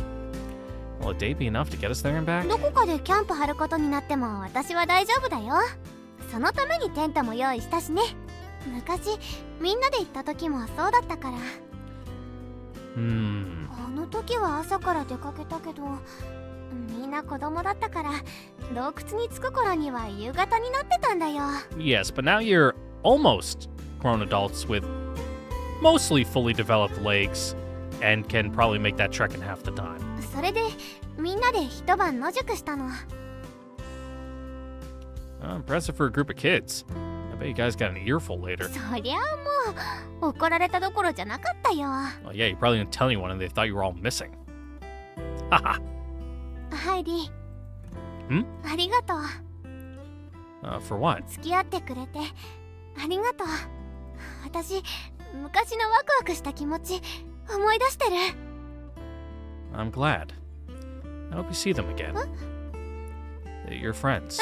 Will a day be enough to get us there and back? どこかでキャンプ張ることになっても私は大丈夫だよ。そのためにテントも用意したしね。昔みんなで行った時もそうだったから。あの時は朝から出かけたけど、みんな子供だったから洞窟に着く頃には夕方になってたんだよ。 Yes, but now you're almost grown adults with mostly fully developed legs and can probably make that trek in half the time. それでみんなで一晩野宿したの。 Impressive for a group of kids. I bet you guys got an earful later. そりゃあもう怒られたどころじゃなかったよ。 Well, yeah, you probably didn't tell anyone and they thought you were all missing. Haha. ハイリー。ん？ありがとう。 For what? 付き合ってくれてありがとう。私昔のワクワクした気持ち思い出してる。 I'm glad. I hope you see them again. Your friends.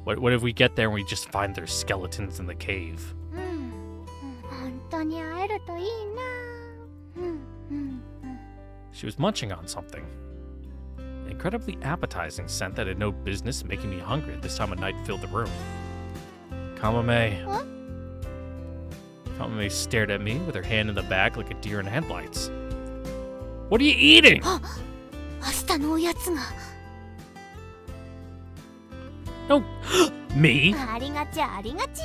What if we get there and we just find their skeletons in the cave? 本当に会えるといいな。She was munching on something. An incredibly appetizing scent that had no business making me hungry at this time of night filled the room. Kamome. What? Kamome stared at me with her hand in the bag like a deer in headlights. What are you eating? 明日のおやつが。 No. Me? ありがちありがち。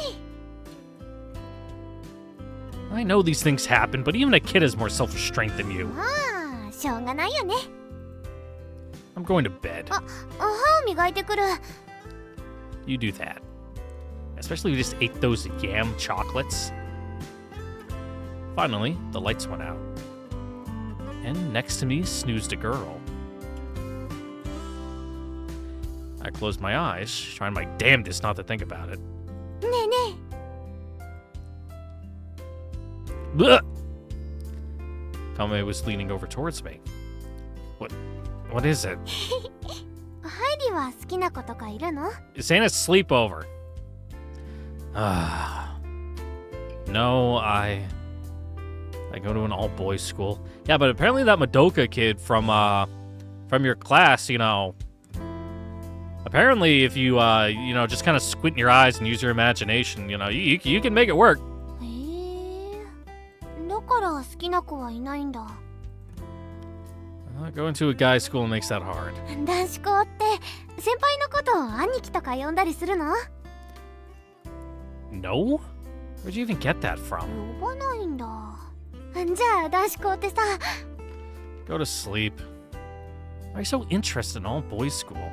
I know these things happen, but even a kid has more self-restraint than you. まあしょうがないよね。 I'm going to bed. 歯を磨いてくる。 You do that. Especially if you just ate those yam chocolates. Finally, the lights went out. And next to me snoozed a girl. I closed my eyes, trying my damnedest not to think about it. ねえね Blech! Kamome was leaning over towards me. What is it? え。ハイリーは好きな子とかいるの？ It's Anna's sleepover. No, I go to an all-boys school. Yeah, but apparently that Madoka kid from your class, apparently if you just kind of squint your eyes and use your imagination, you can make it work. へえ。だから好きな子はいないんだ。 Going to a guy's school makes that hard. 男子校って先輩のことを兄貴とか呼んだりするの？ No? Where'd you even get that from? 呼ばないんだ。じゃあ男子校ってさ。 Go to sleep. Why are you so interested in all-boys school?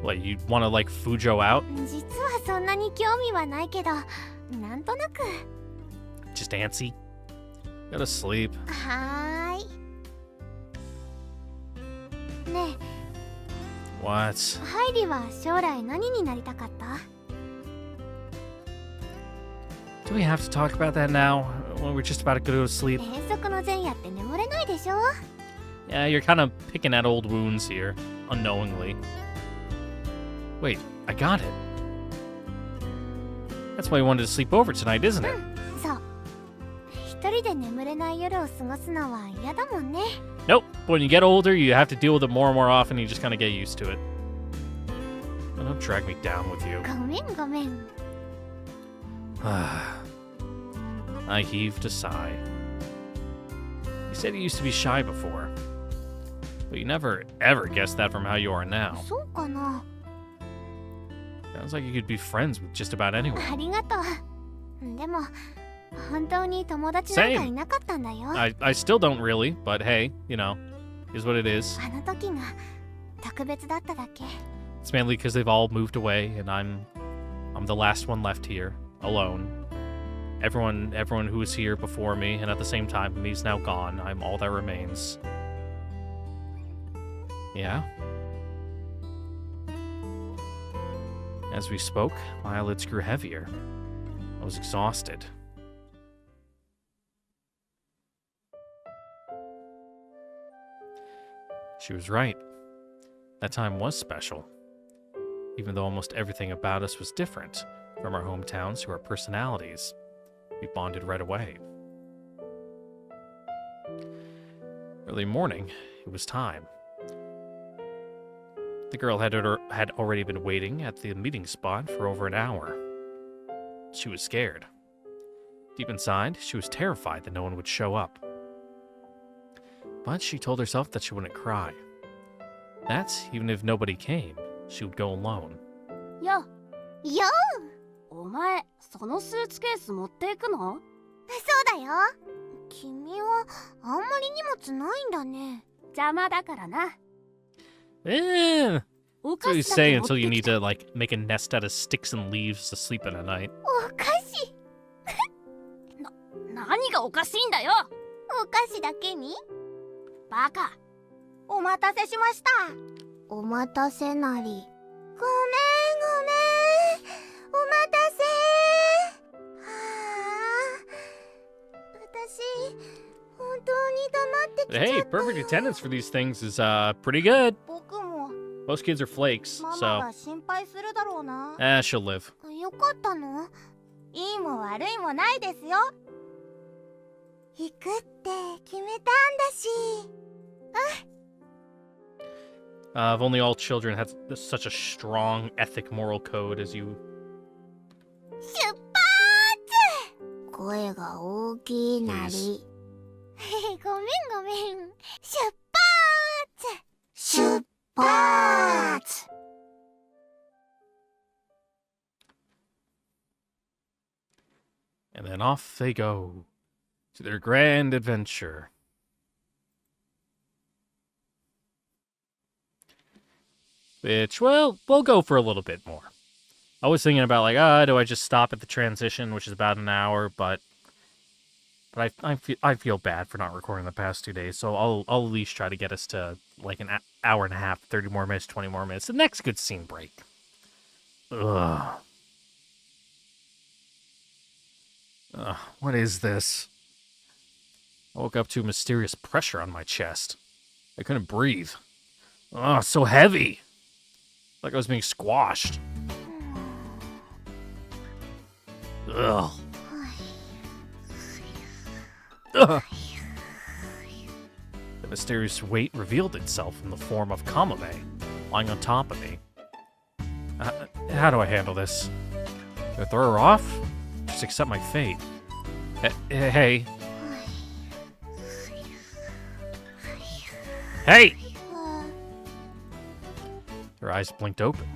What, you want to, Fujo out? 実はそんなに興味はないけど、なんとなく。 Just antsy? Go to sleep. はーい。ね What? え、ハイリは将来何になりたかった？ Do we have to talk about that now? When we're just about to go to sleep? 遠足の前夜って眠れないでしょ？ Yeah, you're kind of picking at old wounds here, unknowingly. Wait, I got it. That's why you wanted to sleep over tonight, isn't it? そう。一人で眠れない夜を過ごすのは嫌だもんね。 Nope. When you get older, you have to deal with it more and more often. You just kind of get used to it. But don't drag me down with you. ごめんごめん。 I heaved a sigh. You said you used to be shy before. But you never, ever guessed that from how you are now. そうかな。 Sounds like you could be friends with just about anyone. ありがとう。でも本当に友達なんかいなかったんだよ。 I still don't really, but hey, you know, is what it is. あの時が特別だっただけ。 It's mainly because they've all moved away, and I'm the last one left here, alone. Everyone who was here before me, and at the same time, he's now gone. I'm all that remains. Yeah. As we spoke, my eyelids grew heavier. I was exhausted. She was right. That time was special. Even though almost everything about us was different, from our hometowns to our personalities, we bonded right away. Early morning, it was time. The girl had already been waiting at the meeting spot for over an hour. She was scared. Deep inside, she was terrified that no one would show up. But she told herself that she wouldn't cry. That, even if nobody came, she would go alone. よよお前そのスーツケース持っていくの？そうだよ。君はあんまり荷物ないんだね。邪魔だからな。Eh, お that's 菓 what you 子だ say け持 until っ you て need きた。 to, like, make a nest out of sticks and leaves to sleep in at night. お菓子。何がおかしいんだよ。お菓子だけに？バカ。お待たせしました。お待たせなり。ごめんごめん。お待たせ。はあ。私本当に黙ってきちゃった Hey, よ。 perfect attendance for these things is, pretty good. 僕も Most kids are flakes, ママ so, が心配するだろうな。 she'll live. よかったの？いいも悪いもないですよ。行くって決めたんだし。If only all children had such a strong ethic moral code as you. 出発！声が大きいなり。ごめんごめん。出発！出発！ And then off they go to their grand adventure. Which, well, we'll go for a little bit more. I was thinking about, like, do I just stop at the transition, which is about an hour, but I feel bad for not recording the past 2 days, so I'll at least try to get us to, like, an hour and a half, 30 more minutes, 20 more minutes. The next good scene break. Ugh. What is this? I woke up to mysterious pressure on my chest. I couldn't breathe. Ugh, so heavy. Like I was being squashed. Ugh. Ugh. The mysterious weight revealed itself in the form of Kamome, lying on top of me. How do I handle this? Do I throw her off? Just accept my fate. Hey. Hey! Her eyes blinked open.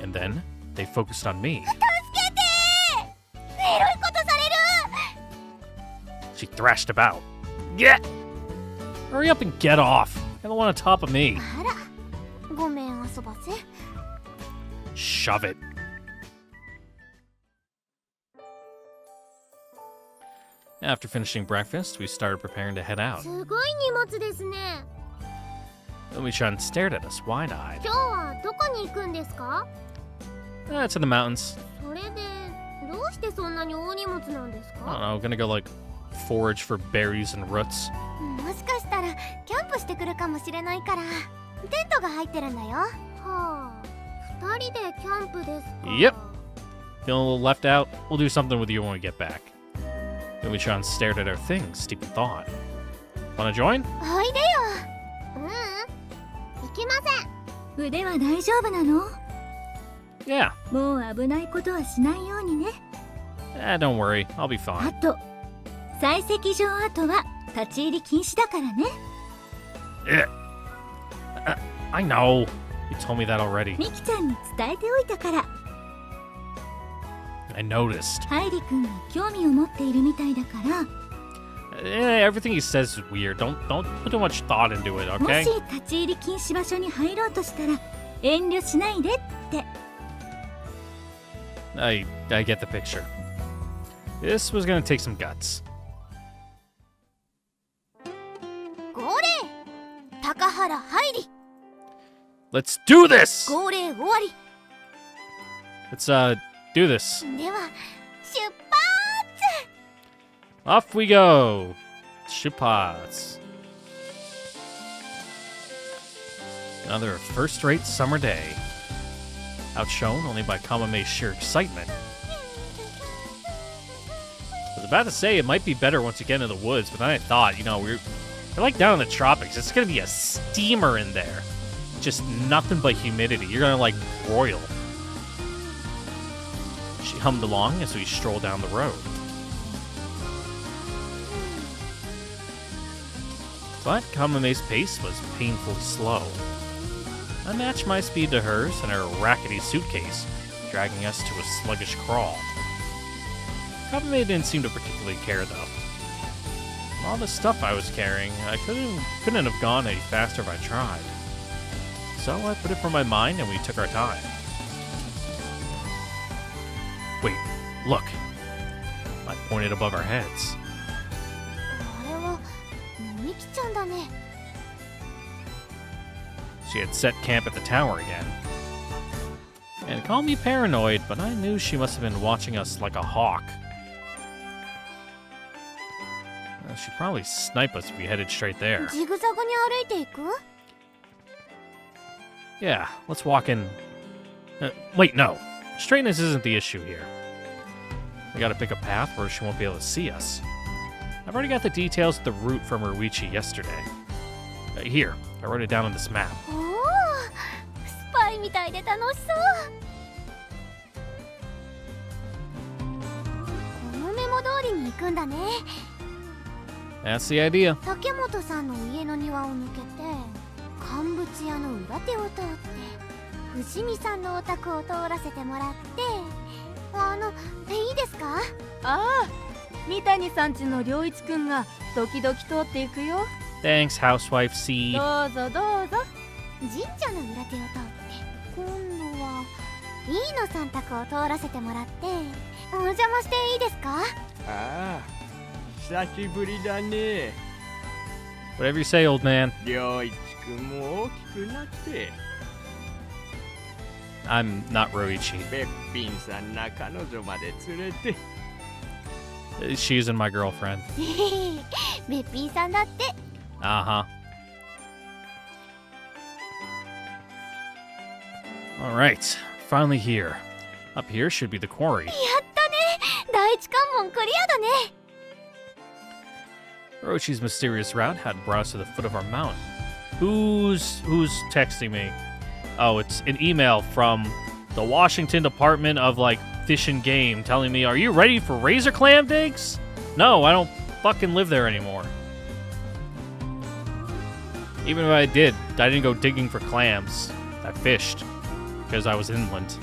And then, they focused on me. She thrashed about. Get! Hurry up and get off. You're the one on top of me. あら、ごめん遊ばせ。 Shove it. After finishing breakfast, we started preparing to head out. すごい荷物ですね。 Umi-chan stared at us wide-eyed. 今日はどこに行くんですか？ To the mountains. それでどうしてそんなに大荷物なんです I don't か？ know, gonna go, like, forage for berries and roots. もしかしたらキャンプしてくるかもしれないからテントが入ってるんだよ。はあ、二人でキャンプですか？ Yep. Feeling a little left out? We'll do something with you when we get back. Umi-chan stared at our things, deep in thought. Wanna join? おいでよ。行きません。腕は大丈夫なの？ Yeah. もう危ないことはしないようにね。 Don't worry. I'll be あ fine. と、採石場跡は立ち入り禁止だからね。I know. You told me that already. ミキちゃんに伝えておいたから。I I noticed. ハイリ君が興味を持っているみたいだから、 Everything he says is weird. Don't put too much thought into it, も okay? し立ち入り禁止場所に入ろうとしたら遠慮しないでって。 I get the picture. This was gonna take some guts. 号令高原入り Let's do this! 号令終わり Let's do this. では出発 Off we go. Shippats. Another first-rate summer day. Outshone only by Kamome's sheer excitement. I was about to say it might be better once you get into the woods, but then I thought, we're like down in the tropics. It's gonna be a steamer in there. Just nothing but humidity. You're gonna like broil. She hummed along as we strolled down the road. But Kamome's pace was painfully slow. I matched my speed to hers and her rackety suitcase, dragging us to a sluggish crawl. Kamome didn't seem to particularly care, though. All the stuff I was carrying, I couldn't have gone any faster if I tried. So I put it from my mind and we took our time. Wait, look. I pointed above our heads. あれはミキちゃんだね She had set camp at the tower again. And call me paranoid, but I knew she must have been watching us like a hawk. She'd probably snipe us if we headed straight there. ジグザグに歩いていく Yeah, let's walk in. Wait, no. Straightness isn't the issue here. We gotta pick a path where she won't be able to see us. I've already got the details of the route from Ruichi yesterday. Here, I wrote it down on this map. おおスパイみたいで楽しそうこのメモ通りに行くんだね That's the idea. 竹本さんの家の庭を抜けて乾物屋の裏手を通って伏見さんのお宅を通らせてもらっていいですかああ、三谷さんちの良一くんが時々通っていくよ。 Thanks, Housewife C. どうぞどうぞ。神社の裏手を通って今度は飯野さん宅を通らせてもらってお邪魔していいですかああ、久しぶりだね。 Whatever you say, old man. 良一くんも大きくなって、 I'm not Roichi. べっぴんさんな彼女まで連れて。 She isn't my girlfriend. べっぴんさんだって Uh-huh. Alright, finally here. Up here should be the quarry. やったね第一関門クリアだね Orochi's mysterious route had brought us to the foot of our mountain. Who's texting me? Oh, it's an email from the Washington Department of, Fish and Game telling me, are you ready for razor clam digs? No, I don't fucking live there anymore. Even if I did, I didn't go digging for clams. I fished, because I was inland.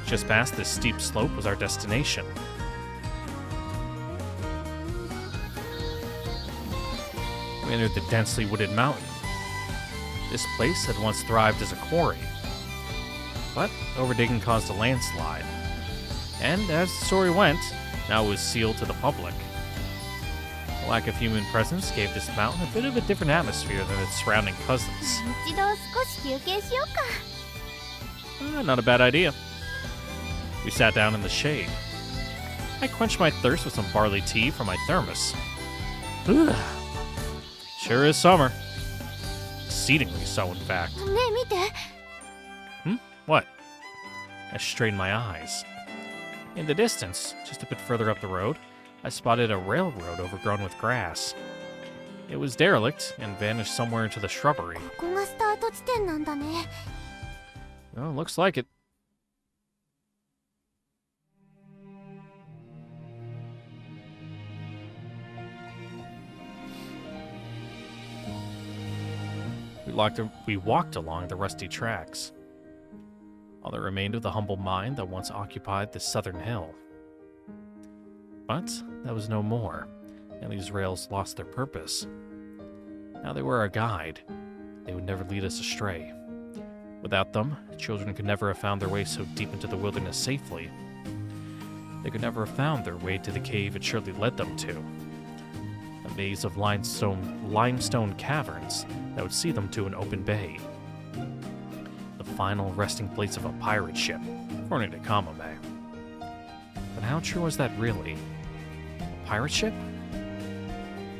Just past this steep slope was our destination. We entered the densely wooded mountain. This place had once thrived as a quarry, but overdigging caused a landslide. And as the story went, now it was sealed to the public. The lack of human presence gave this mountain a bit of a different atmosphere than its surrounding cousins. 一度少し休憩しようか Not a bad idea. We sat down in the shade. I quenched my thirst with some barley tea from my thermos. Ugh. Sure is summer. Exceedingly so, in fact. ねえ見て What? I strained my eyes. In the distance, just a bit further up the road, I spotted a railroad overgrown with grass. It was derelict and vanished somewhere into the shrubbery. ここがスタート地点なんだね Oh, looks like it. We walked along the rusty tracks. all that remained of the humble mine that once occupied the southern hill. But that was no more, and these rails lost their purpose. Now they were our guide. They would never lead us astray. Without them, children could never have found their way so deep into the wilderness safely. They could never have found their way to the cave it surely led them to. A maze of limestone caverns that would see them to an open bay. The final resting place of a pirate ship, according to Kamome. But how true was that really? A pirate ship?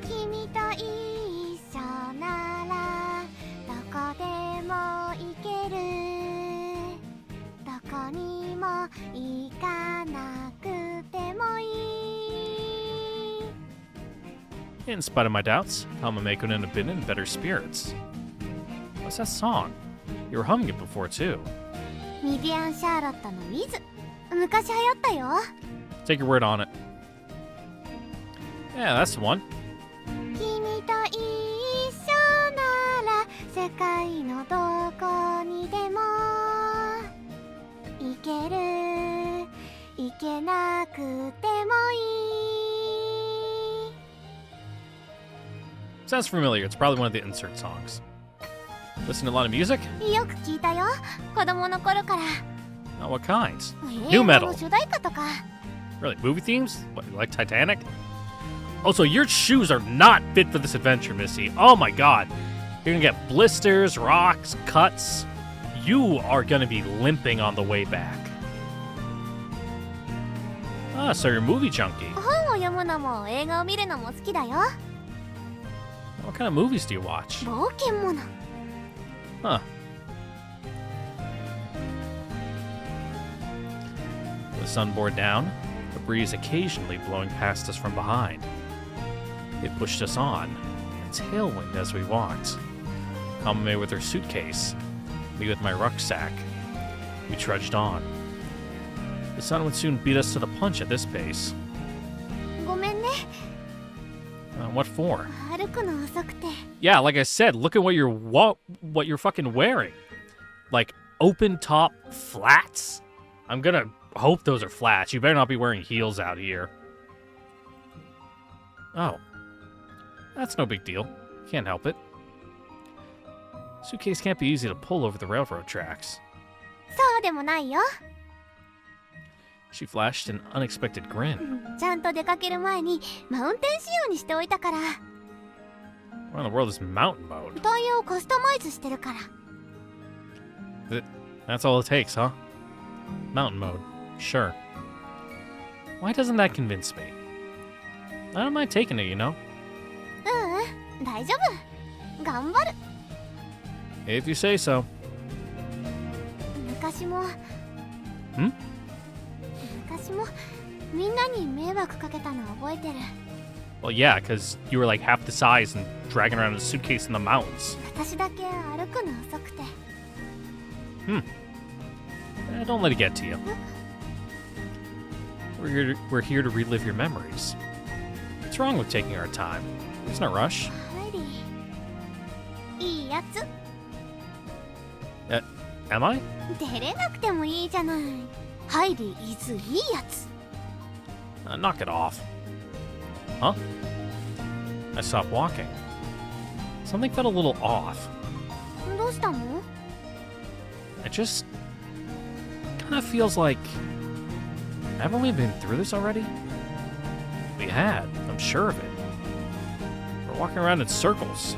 君と一緒ならどこでも行けるどこにも行かなくてもいい In spite of my doubts, Kamome couldn't have been in better spirits. What's that song? You were humming it before, too. ミディアン・シャーロットのウィズ昔流行ったよ Take your word on it. Yeah, that's the one. 君と一緒なら世界のどこにでも行ける行けなくてもいい Sounds familiar. It's probably one of the insert songs. Listen to a lot of music? よく聞いたよ子供の頃から Oh, what kinds? 映 New 画 metal. の主題歌とか Really? Movie themes? What, you like Titanic? Also, your shoes are not fit for this adventure, Missy. Oh my god. You're gonna get blisters, rocks, cuts. You are gonna be limping on the way back. Ah, so you're a movie junkie. 本を読むのも映画を見るのも好きだよ What kind of movies do you watch? 冒険者 Huh. With the sun bore down, a breeze occasionally blowing past us from behind. It pushed us on, a tailwind as we walked. Kamome with her suitcase, me with my rucksack. We trudged on. The sun would soon beat us to the punch at this pace. ごめんね What for? 歩くの遅くて Yeah, like I said, look at what you're fucking wearing. Like open top flats. I'm gonna hope those are flats. You better not be wearing heels out here. Oh. That's no big deal. Can't help it. Suitcase can't be easy to pull over the railroad tracks. そうでもないよ She flashed an unexpected grin. ちゃんと出かける前にマウンテン仕様にしておいたから What in the world is mountain mode? タイヤをカスタマイズしてるから That's all it takes, huh? Mountain mode. Sure. Why doesn't that convince me? I don't mind taking it, you know? ううん大丈夫頑張る If you say so. 昔も Hmm? 昔もみんなに迷惑かけたの覚えてる Well, yeah, because you were like half the size and dragging around a suitcase in the mountains. 私だけ歩くの遅くて Don't let it get to you. We're here to relive your memories. What's wrong with taking our time? There's no rush. ハイリーいいやつ Am I? 出れなくてもいいじゃないハイリーイズいいやつ Knock it off. Huh? I stopped walking. Something felt a little off. どうしたの It just kind of feels like. Haven't we been through this already? We had, I'm sure of it. We're walking around in circles.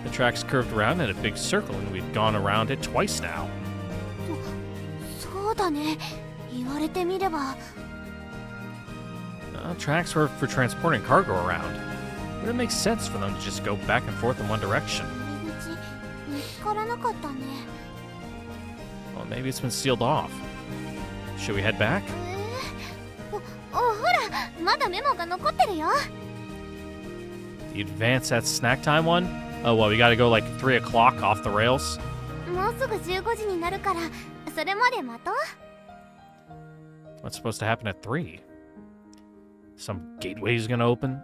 The tracks curved around in a big circle, and we'd gone around it twice now. そうだね言われてみれば Tracks were for transporting cargo around. But it makes sense for them to just go back and forth in one direction. 入り口見つからなかったね Well, maybe it's been sealed off. Should we head back? ほらまだメモが残ってるよ The advance at snack time one? Oh, well, we gotta go like 3 o'clock off the rails? もうすぐ15時になるからそれまで待とう What's supposed to happen at 3? Some gateway's gonna open?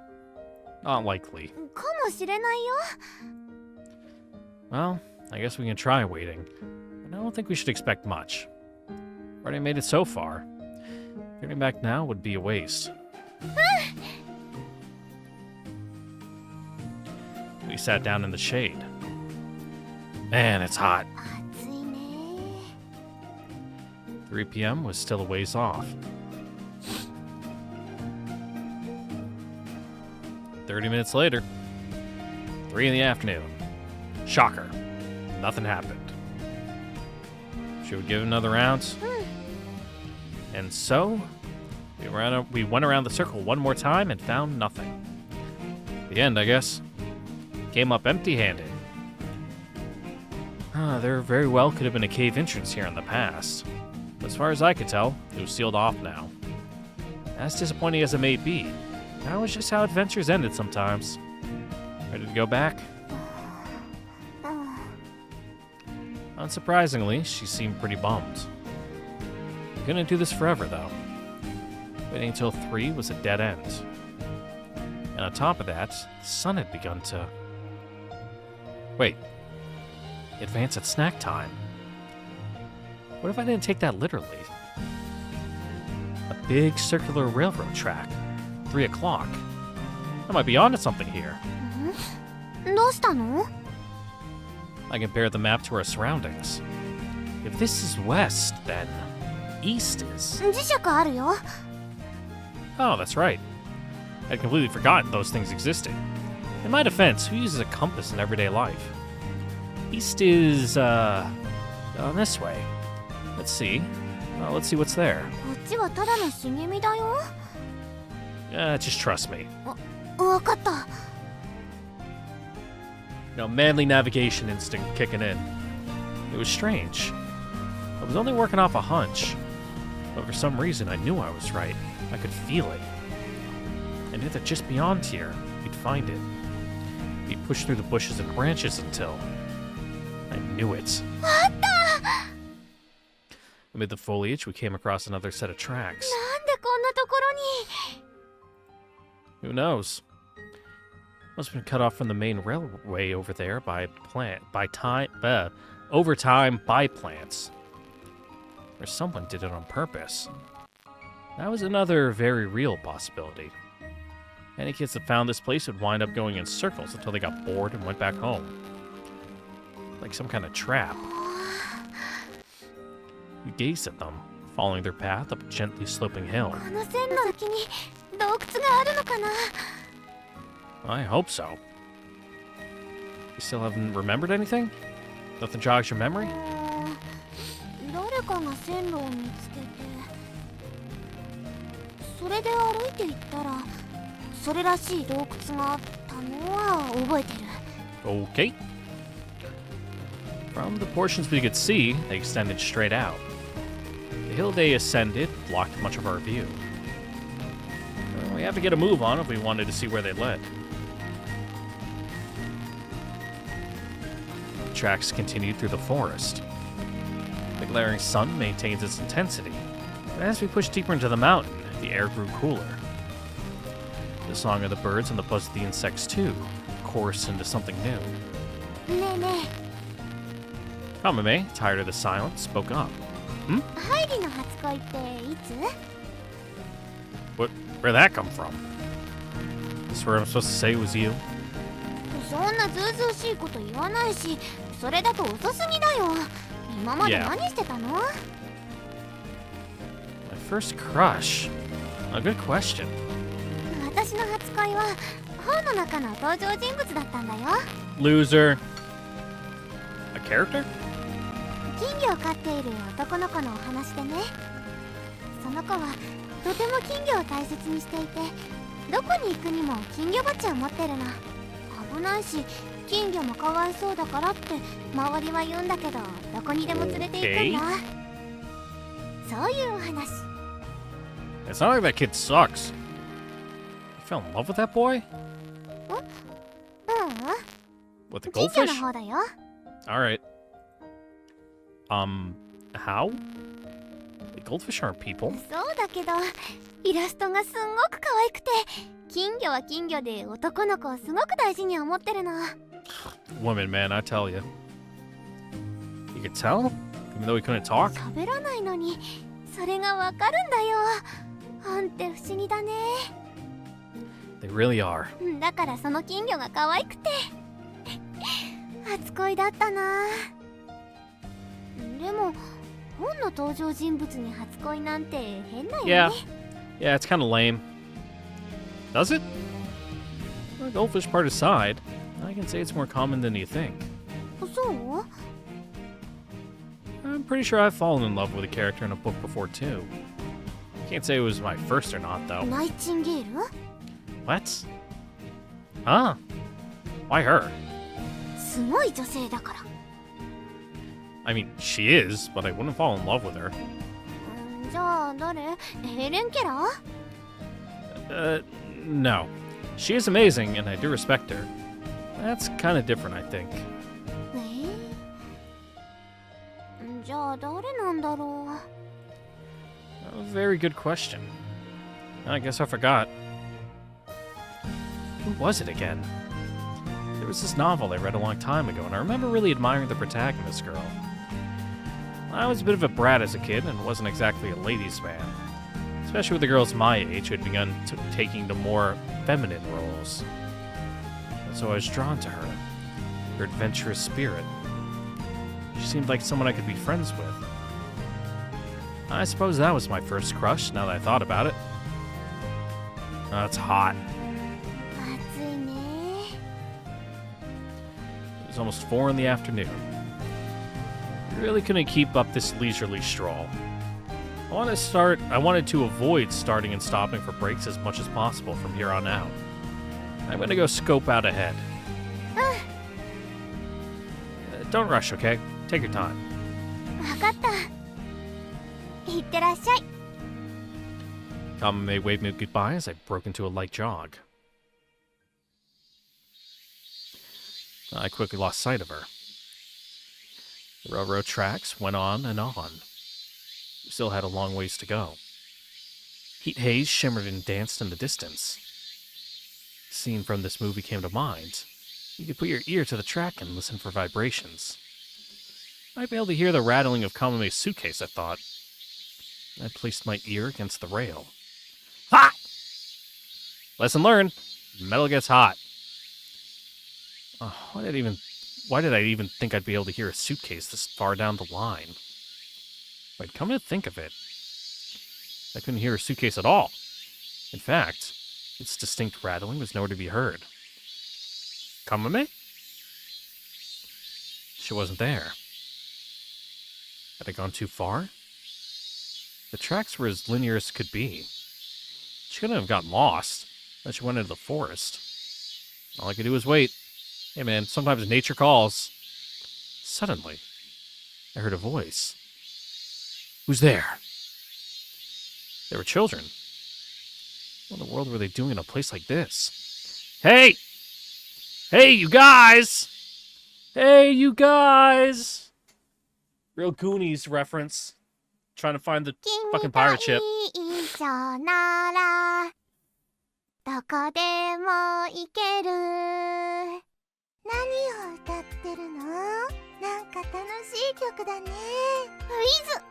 Not likely. かもしれないよ Well, I guess we can try waiting. But I don't think we should expect much. Already made it so far. Turning back now would be a waste. We sat down in the shade. Man, it's hot. 暑いね。 3 p.m. was still a ways off. 30 minutes later, 3 in the afternoon. Shocker. Nothing happened. Should we give it another round? And so, we went around the circle one more time and found nothing. The end, I guess. Came up empty-handed. There very well could have been a cave entrance here in the past. But as far as I could tell, it was sealed off now. As disappointing as it may be, that was just how adventures ended sometimes. Ready to go back? Unsurprisingly, she seemed pretty bummed. Couldn't do this forever, though. Waiting until 3 was a dead end. And on top of that, the sun had begun to... Wait. Advance at snack time. What if I didn't take that literally? A big circular railroad track. 3 o'clock. I might be onto something here. どうしたの？ I compare the map to our surroundings. If this is west, then east is... 磁石あるよ。 Oh, that's right. I'd completely forgotten those things existed. In my defense, who uses a compass in everyday life? East is, this way. Let's see. Let's see what's there. こっちはただの茂みだよ。 Just trust me. わかった。 Manly navigation instinct kicking in. It was strange. I was only working off a hunch. But for some reason, I knew I was right. I could feel it. I knew that just beyond here, we'd find it. We'd push through the bushes and branches until... I knew it. Amid the foliage, we came across another set of tracks. なんでこんなところに。 Who knows? Must have been cut off from the main railway over there over time by plants. Or someone did it on purpose. That was another very real possibility. Any kids that found this place would wind up going in circles until they got bored and went back home. Like some kind of trap. We gazed at them, following their path up a gently sloping hill. この線の先に洞窟があるのかな。 I hope so. You still haven't remembered anything? Nothing jogs your memory? 誰かが線路を見つけて、それで歩いていったら、それらしい洞窟があったのは覚えてる。 Okay. From the portions we could see, they extended straight out. The hill they ascended blocked much of our view. Well, we have to get a move on if we wanted to see where they led. The tracks continued through the forest. The glaring sun maintains its intensity, but as we pushed deeper into the mountain, the air grew cooler. The song of the birds and the buzz of the insects, too, chorused into something new. ねえね Kamome, tired of the silence, spoke up. え、ハイリの初恋っていつ？ Where'd that come from? Is this where I'm supposed to say it was you? そんなずうずうしいこと言わないし、それだと遅すぎだよ。今まで何してたの？ My first crush? A good question. 私の初恋は本の中の登場人物だったんだよ。 Loser. A character? 金魚を飼っている男の子のお話でね。その子はとても金魚を大切にしていて、どこに行くにも金魚鉢を持ってるの。危ないし、金魚もかわいそうだからって周りは言うんだけど、どこにでも連れて行くんだ。そういうお話。 It's not like that kid sucks. You fell in love with that boy? う With the ん、神社 goldfish? の方だよ。 Alright. How? The goldfish aren't people. そうだけど、イラストがすんごく可愛くて、金魚は金魚で男の子をすごく大事に思ってるの。 Women, man, I tell you. You could tell? even though he couldn't talk. 喋らないのにそれがわかるんだよ。本って不思議だね。 They really are. だからその金魚が可愛くて初恋だったな。でも本の登場人物に初恋なんて変だよね。 Yeah. Yeah, it's kind of lame. Does it? The goldfish part aside, I can say it's more common than you think. そう？ I'm pretty sure I've fallen in love with a character in a book before, too. Can't say it was my first or not, though. ナイチンゲール？ What? Huh? Why her? すごい女性だから。 I mean, she is, but I wouldn't fall in love with her. じゃあ誰？ヘレン・ケラー？ No. She is amazing, and I do respect her. That's kind of different, I think. じゃあ誰なんだろう。 A very good question. I guess I forgot. Who was it again? There was this novel I read a long time ago, and I remember really admiring the protagonist girl. I was a bit of a brat as a kid and wasn't exactly a ladies' man, especially with the girls my age who had begun taking the more feminine roles. And so I was drawn to her, her adventurous spirit. She seemed like someone I could be friends with. I suppose that was my first crush, now that I thought about it. Oh, it's hot. 暑いね。 It was almost 4 in the afternoon. I really couldn't keep up this leisurely stroll. I wanted to avoid starting and stopping for breaks as much as possible from here on out. I'm gonna go scope out ahead. Don't rush, okay? Take your time. わかった。いってらっしゃい。 Kamome waved me goodbye as I broke into a light jog. I quickly lost sight of her. The railroad tracks went on and on. We still had a long ways to go. Heat haze shimmered and danced in the distance. A scene from this movie came to mind. You could put your ear to the track and listen for vibrations. Might be able to hear the rattling of Kamome's suitcase, I thought. I placed my ear against the rail. Hot! Lesson learned. Metal gets hot. Why did I even think I'd be able to hear a suitcase this far down the line? Wait, come to think of it, I couldn't hear a suitcase at all. In fact, its distinct rattling was nowhere to be heard. Kamome? She wasn't there. Had I gone too far? The tracks were as linear as could be. She couldn't have gotten lost, then she went into the forest. All I could do was wait. Hey man, sometimes nature calls. Suddenly, I heard a voice. Who's there? They were children. What in the world were they doing in a place like this? Hey! Hey, you guys! Hey, you guys! Real Goonies reference. Trying to find the fucking pirate ship. 君と一緒ならどこでも行ける。何を歌ってるの？なんか楽しい曲だね。ウィズ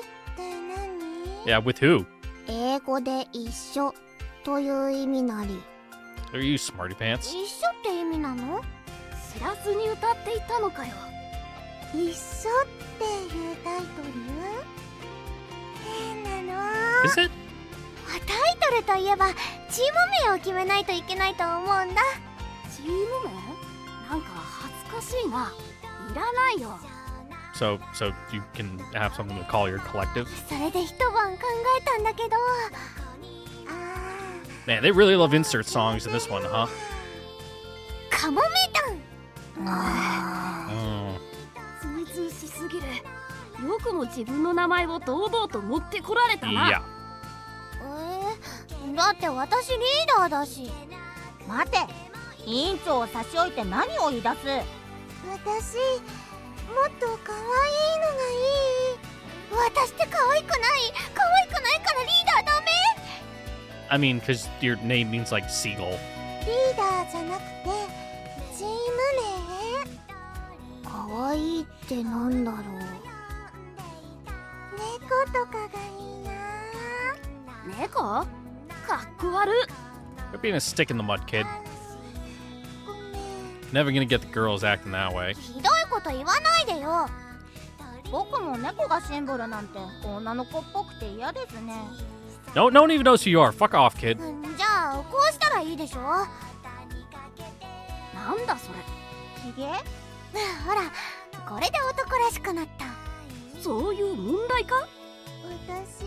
って何？ Yeah, with who? 英語で一緒という意味なり。 Are you smarty pants? 一緒って意味なの？知らずに歌っていたのかよ。一緒っていうタイトル？変なの。 Is it? タイトルといえばチーム名を決めないといけないと思うんだ。チーム名？なんか恥ずかしいな。いらないよ。So you can have something to call your collective? それで一晩考えたんだけど。Man, they really love insert songs in this one, huh? カモメ団。Oh. ずうずうしすぎる。よくも自分の名前を堂々と持ってこられたな。 Yeah. だって私リーダーだし。待て、委員長を差し置いて何を言い出す？私もっと可愛いのがいい。私って可愛くないからリーダーダメ。 I mean, because your name means like seagull. リーダーじゃなくてチーム名。可愛いってなんだろう。とかがいいな。猫かっこ悪。 You're being a stick in the mud, kid. ごめん。 Never gonna get the girls acting that way. ひどいこと言わないでよ。僕も猫がシンボルなんて女の子っぽくて嫌ですね。No one even knows who you are. Fuck off, kid. じゃあこうしたらいいでしょ。なんだそれ。ひげほら、これで男らしくなった。そういう問題か。私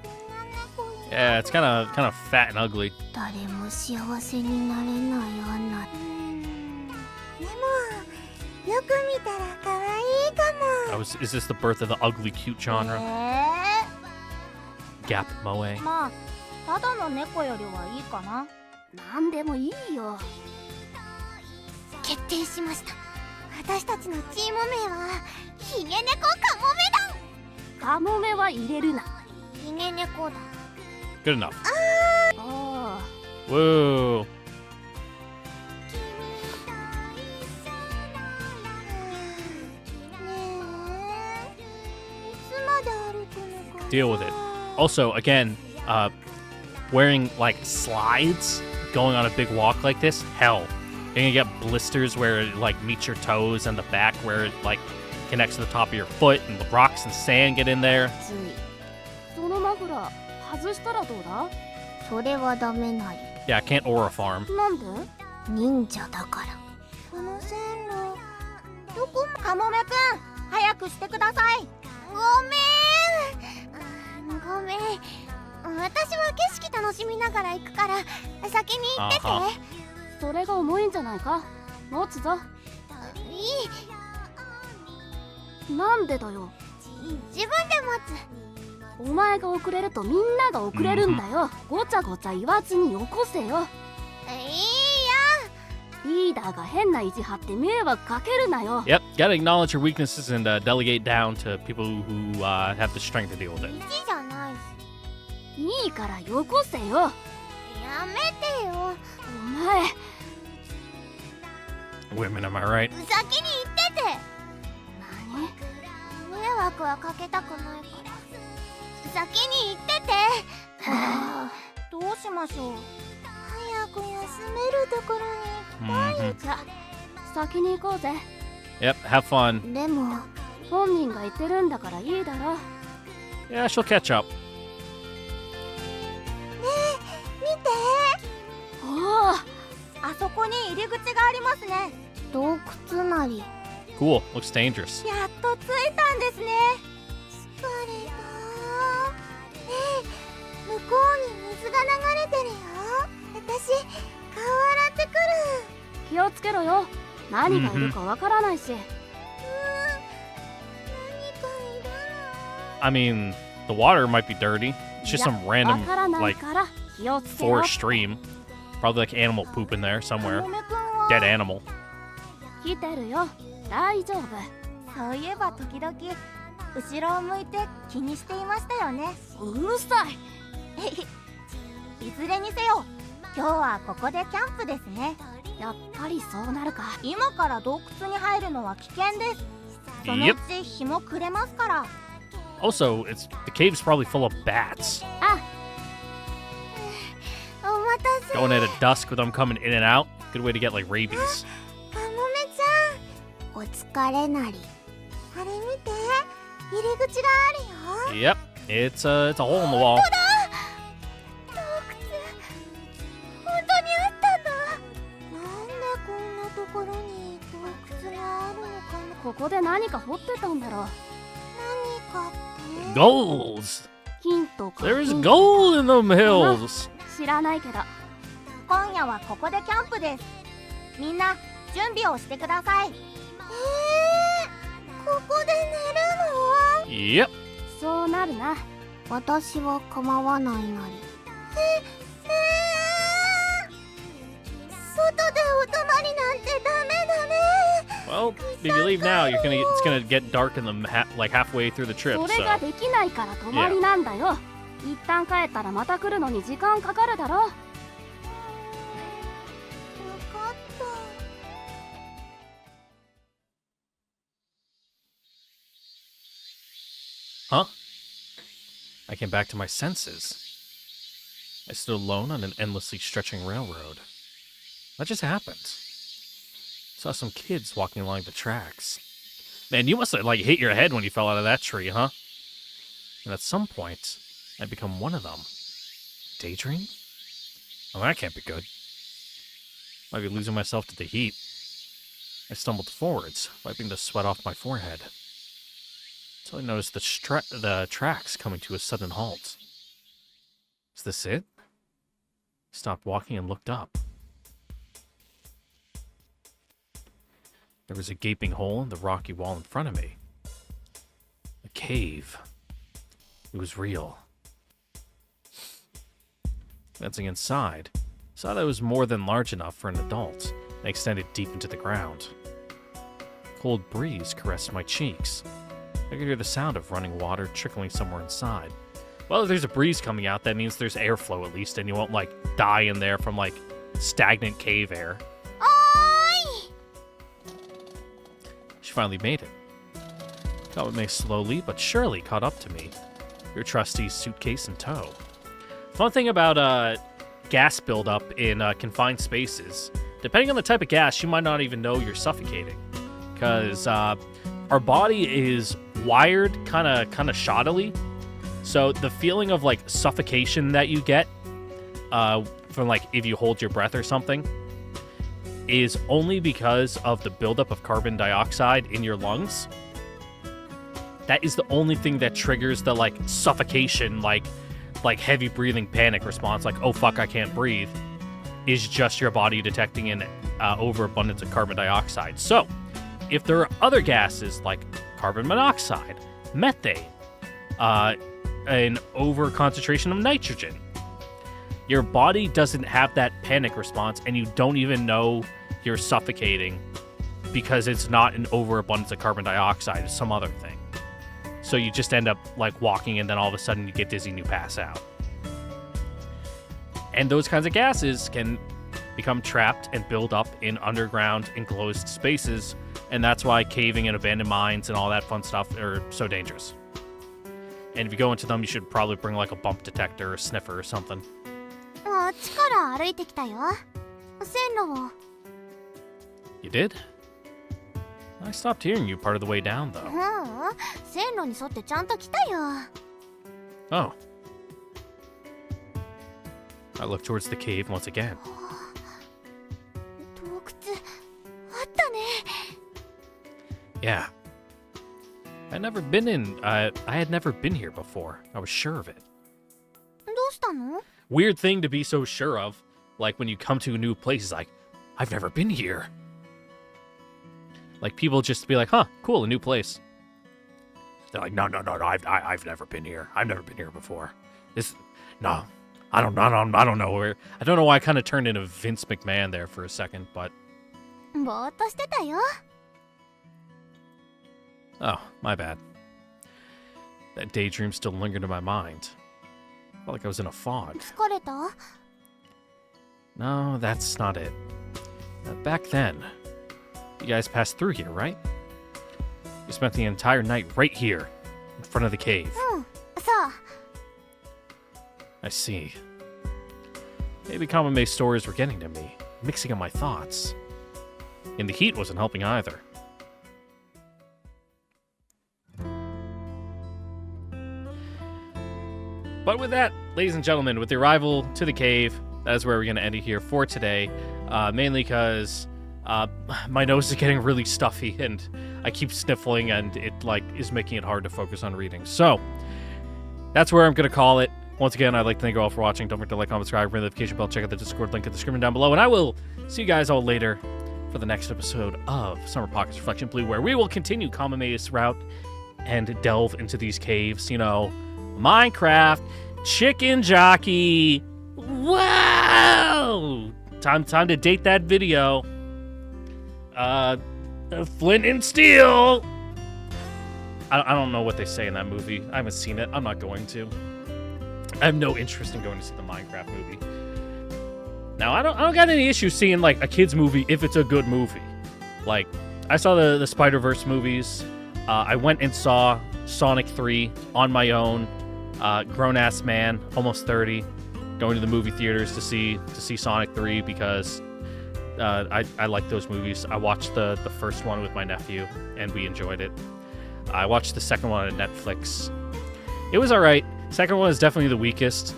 こんな猫い Yeah, it's kind of fat and ugly. 誰も幸せになれないアナ。でもよく見たら可愛いかも。 Is this the birth of the ugly cute genre? Gap Moe. まあただの猫よりはいいかな。なんでもいいよ。決定しました。私たちのチーム名はヒゲ猫カモメだ。カモメは入れるな。ヒゲ猫だ。 Good enough. あ Whoa. いつまで歩くのかな。 Deal with it. Also, again, wearing like slides, going on a big walk like this, hell. You're gonna get blisters where it like meets your toes and the back where it like connects to the top of your foot, and the rocks and sand get in there. つい。そのマフラー外したらどうだ。それはダメなり。 Yeah, I can't aura farm. なんで。忍者だから。この線路どこも。カモメくん早くしてください。ごめんごめん。私は景色楽しみながら行くから先に行ってて。それが重いんじゃないか。持つぞ。いい。なんでだよ。自分で持つ。お前が遅れるとみんなが遅れるんだよ。ごちゃごちゃ言わずによこせよ。いいや。リーダーが変な意地張って迷惑かけるなよ。 Yep, gotta acknowledge your weaknesses and delegate down to people who have the strength to deal with it. 意地じゃないし。いいからよこせよ。やめてよ。お前 Women, am I right? 先に行ってて。何。迷惑はかけたくないから先に行ってて。どうしましょう。早く休めるところに行きたい。 Mhm. じゃ先に行こうぜ。 Yep, have fun. でも本人が言ってるんだからいいだろ。 Yeah, she'll catch up. 見て。おお。あそこに入り口がありますね。洞窟なり。 Cool, looks dangerous. やっと着いたんですね。疲れた。ねえ、向こうに水が流れてるよ。私、顔洗ってくる。気をつけろよ。何がいるかわからないし。何かいるの。 I mean, the water might be dirty. It's just some わ random, からない like, から気をつけろ。 forest stream. Probably like animal poop in there カ somewhere. モメくんは Dead animal. 来てるよ。大丈夫。そういえば時々後ろを向いて気にしていましたよね。うるさい。いずれにせよ今日はここでキャンプですね。やっぱりそうなるか。今から洞窟に入るのは危険です。そのう Yep. ち日も暮れますから。 Also, the cave's probably full of bats. お待たせ。 Going at a dusk with them coming in and out. Good way to get like rabies. カモメちゃん、お疲れなり。あれ見て、入り口があるよ。 Yep, it's a hole in the wall. 洞窟、本当にあったんだ。なんでこんなところに洞窟があるのかな。ここで何か掘ってたんだろう。何かって。 Goals! ヒントか。 There's ヒント gold in them hills! 知らないけど。今夜はここでキャンプです。みんな準備をしてください。ここで寝るの？ Yep. そうなるな。私は構わないなり。外でお泊まりなんてダメダメ。 Well, if you leave now, it's gonna get dark in the like halfway through the trip. それ So ができないから泊まりなんだよ。一旦帰ったらまた来るのに時間かかるだろ。分かった。 huh? I came back to my senses. I stood alone on an endlessly stretching railroad. That just happened. Saw some kids walking along the tracks. Man, you must have, like, hit your head when you fell out of that tree, huh? And at some point, I'd become one of them. Daydream? Oh, that can't be good. Might be losing myself to the heat. I stumbled forwards, wiping the sweat off my forehead. Until I noticed the tracks coming to a sudden halt. Is this it? I stopped walking and looked up. There was a gaping hole in the rocky wall in front of me. A cave. It was real. Glancing inside, I saw that it was more than large enough for an adult and extended deep into the ground. A cold breeze caressed my cheeks. I could hear the sound of running water trickling somewhere inside. Well, if there's a breeze coming out, that means there's airflow at least, and you won't, like, die in there from, like, stagnant cave air. She finally made it. Kamome slowly but surely caught up to me, your trusty suitcase in tow. Fun thing about gas buildup in confined spaces, depending on the type of gas, you might not even know you're suffocating. Because our body is wired kind of shoddily. So the feeling of, like, suffocation that you get from, like, if you hold your breath or something is only because of the buildup of carbon dioxide in your lungs. That is the only thing that triggers the, like, suffocation, like heavy breathing panic response, like, oh fuck, I can't breathe, is just your body detecting an overabundance of carbon dioxide. So, if there are other gases like carbon monoxide, methane, an over concentration of nitrogen, your body doesn't have that panic response and you don't even know you're suffocating because it's not an overabundance of carbon dioxide, it's some other thing. So you just end up, like, walking and then all of a sudden you get dizzy and you pass out. And those kinds of gases can become trapped and build up in underground enclosed spaces, and that's why caving and abandoned mines and all that fun stuff are so dangerous. And if you go into them, you should probably bring, like, a bump detector or a sniffer or something. あっちから歩いてきたよ。線路を。You did? I stopped hearing you part of the way down, though. 線路に沿ってちゃんと来たよ。 Oh. I looked towards the cave once again. 洞窟あったね。 Yeah. I had never been here before. I was sure of it. どうしたの？ Weird thing to be so sure of. Like, when you come to a new place, it's like, I've never been here. Like, people just be like, huh, cool, a new place. They're like, no, I've never been here. I've never been here before. No, I don't know where. I don't know why I kind of turned into Vince McMahon there for a second, but. ぼーっとしてたよ。 Oh, my bad. That daydream still lingered in my mind. Felt like I was in a fog. 疲れた？ No, that's not it. Back then, you guys passed through here, right? You spent the entire night right here, in front of the cave. そう。 I see. Maybe Kamome's stories were getting to me, mixing up my thoughts. And the heat wasn't helping either. But with that, ladies and gentlemen, with the arrival to the cave, that is where we're going to end it here for today. Mainly because my nose is getting really stuffy and I keep sniffling and it, like, is making it hard to focus on reading. So, that's where I'm going to call it. Once again, I'd like to thank you all for watching. Don't forget to like, comment, subscribe, ring the notification bell, check out the Discord link in the description down below, and I will see you guys all later for the next episode of Summer Pockets Reflection Blue, where we will continue Kamome's route and delve into these caves. You know, Minecraft, Chicken Jockey. Wow! Time to date that video. Flint and Steel. I don't know what they say in that movie. I haven't seen it. I'm not going to. I have no interest in going to see the Minecraft movie. Now, I don't got any issue seeing, like, a kid's movie if it's a good movie. Like, I saw the Spider-Verse movies. I went and saw Sonic 3 on my own. grown-ass man, almost 30, going to the movie theaters to see Sonic 3 because I like those movies. I watched the first one with my nephew, and we enjoyed it. I watched the second one on Netflix. It was all right. Second one is definitely the weakest.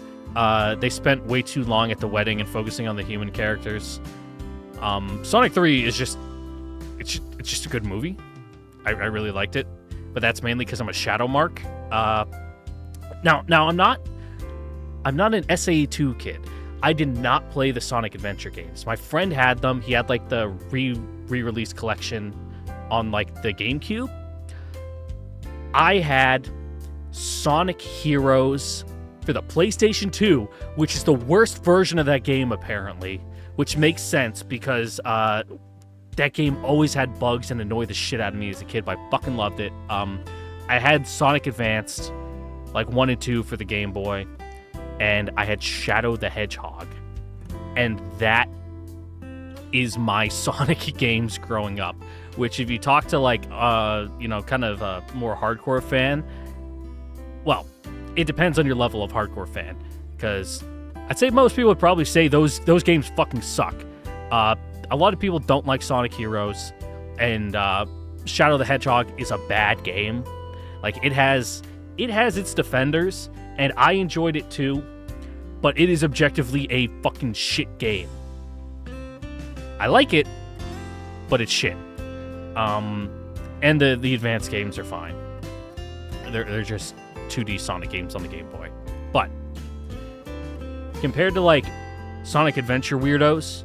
They spent way too long at the wedding and focusing on the human characters. Sonic 3 is just a good movie. I really liked it, but that's mainly because I'm a Shadow Mark. Now I'm not an SAE2 kid. I did not play the Sonic Adventure games. My friend had them. He had like the re-release collection on like the GameCube. I had Sonic Heroes for the PlayStation 2, which is the worst version of that game apparently, which makes sense because that game always had bugs and annoyed the shit out of me as a kid, but I fucking loved it. I had Sonic Advanced, like 1 and 2 for the Game Boy, and I had Shadow the Hedgehog. And that is my Sonic games growing up, which if you talk to like, kind of a more hardcore fan, well, it depends on your level of hardcore fan, because I'd say most people would probably say those games fucking suck. A lot of people don't like Sonic Heroes, and Shadow the Hedgehog is a bad game. Like, it has its defenders, and I enjoyed it too, but it is objectively a fucking shit game. I like it, but it's shit. And the advanced games are fine. They're just 2D Sonic games on the Game Boy. But compared to like Sonic Adventure weirdos,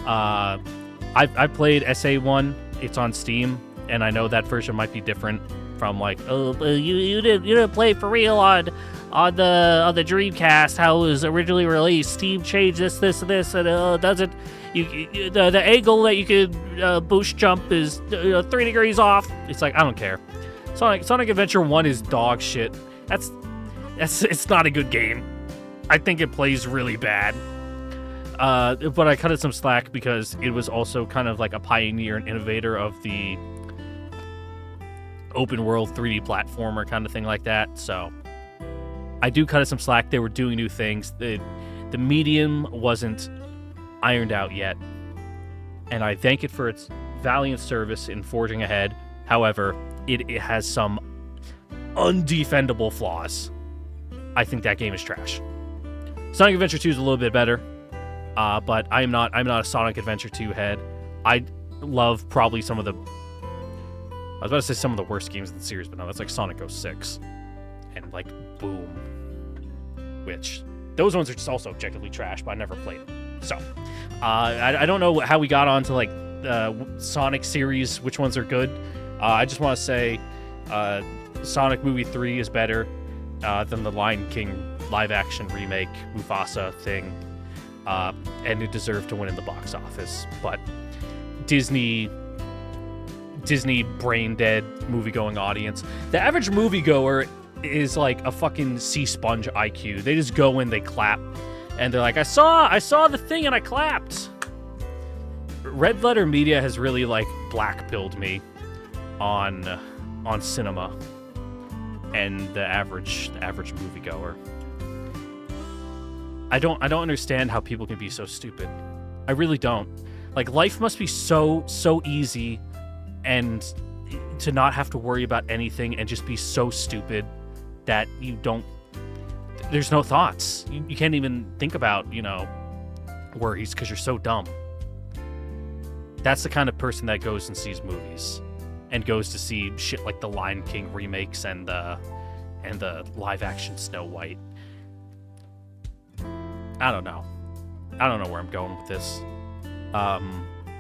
I played SA1. It's on Steam, and I know that version might be different from like, you didn't play for real on the Dreamcast how it was originally released. Steam changed this and this, and doesn't the angle that you can boost jump is 3 degrees off. It's like, I don't care. Sonic Adventure 1 is dog shit. It's not a good game. I think it plays really bad. But I cut it some slack because it was also kind of like a pioneer and innovator of the open world 3D platformer kind of thing like that. So I do cut it some slack. They were doing new things. The medium wasn't ironed out yet, and I thank it for its valiant service in forging ahead. However, it has some undefendable flaws. I think that game is trash. Sonic Adventure 2 is a little bit better, but I'm not a Sonic Adventure 2 head. I love probably some of the worst games in the series, but no, that's like Sonic 06 and like Boom, which those ones are just also objectively trash, but I never played them. So I don't know how we got on to like Sonic series, which ones are good. I just want to say Sonic Movie 3 is better than the Lion King live-action remake Mufasa thing, and it deserved to win in the box office. But Disney brain-dead movie-going audience. The average moviegoer is like a fucking sea sponge IQ. They just go in, they clap, and they're like, I saw the thing and I clapped. Red Letter Media has really like black-pilled me on cinema and the average moviegoer. I don't understand how people can be so stupid. I really don't. Like, life must be so easy, and to not have to worry about anything and just be so stupid that there's no thoughts. You can't even think about, worries because you're so dumb. That's the kind of person that goes and sees movies and goes to see shit like the Lion King remakes and the live action Snow White. I don't know where I'm going with this.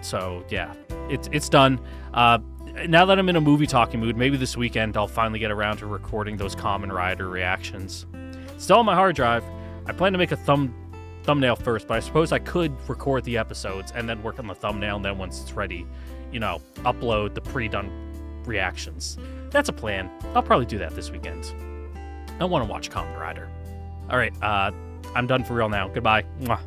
So yeah, it's done. Now that I'm in a movie talking mood, maybe this weekend I'll finally get around to recording those Kamen Rider reactions. Still on my hard drive. I plan to make a thumbnail first, but I suppose I could record the episodes and then work on the thumbnail, and then once it's ready, upload the pre-done reactions. That's a plan. I'll probably do that this weekend. I want to watch Kamen Rider. All right, I'm done for real now. Goodbye. Mwah.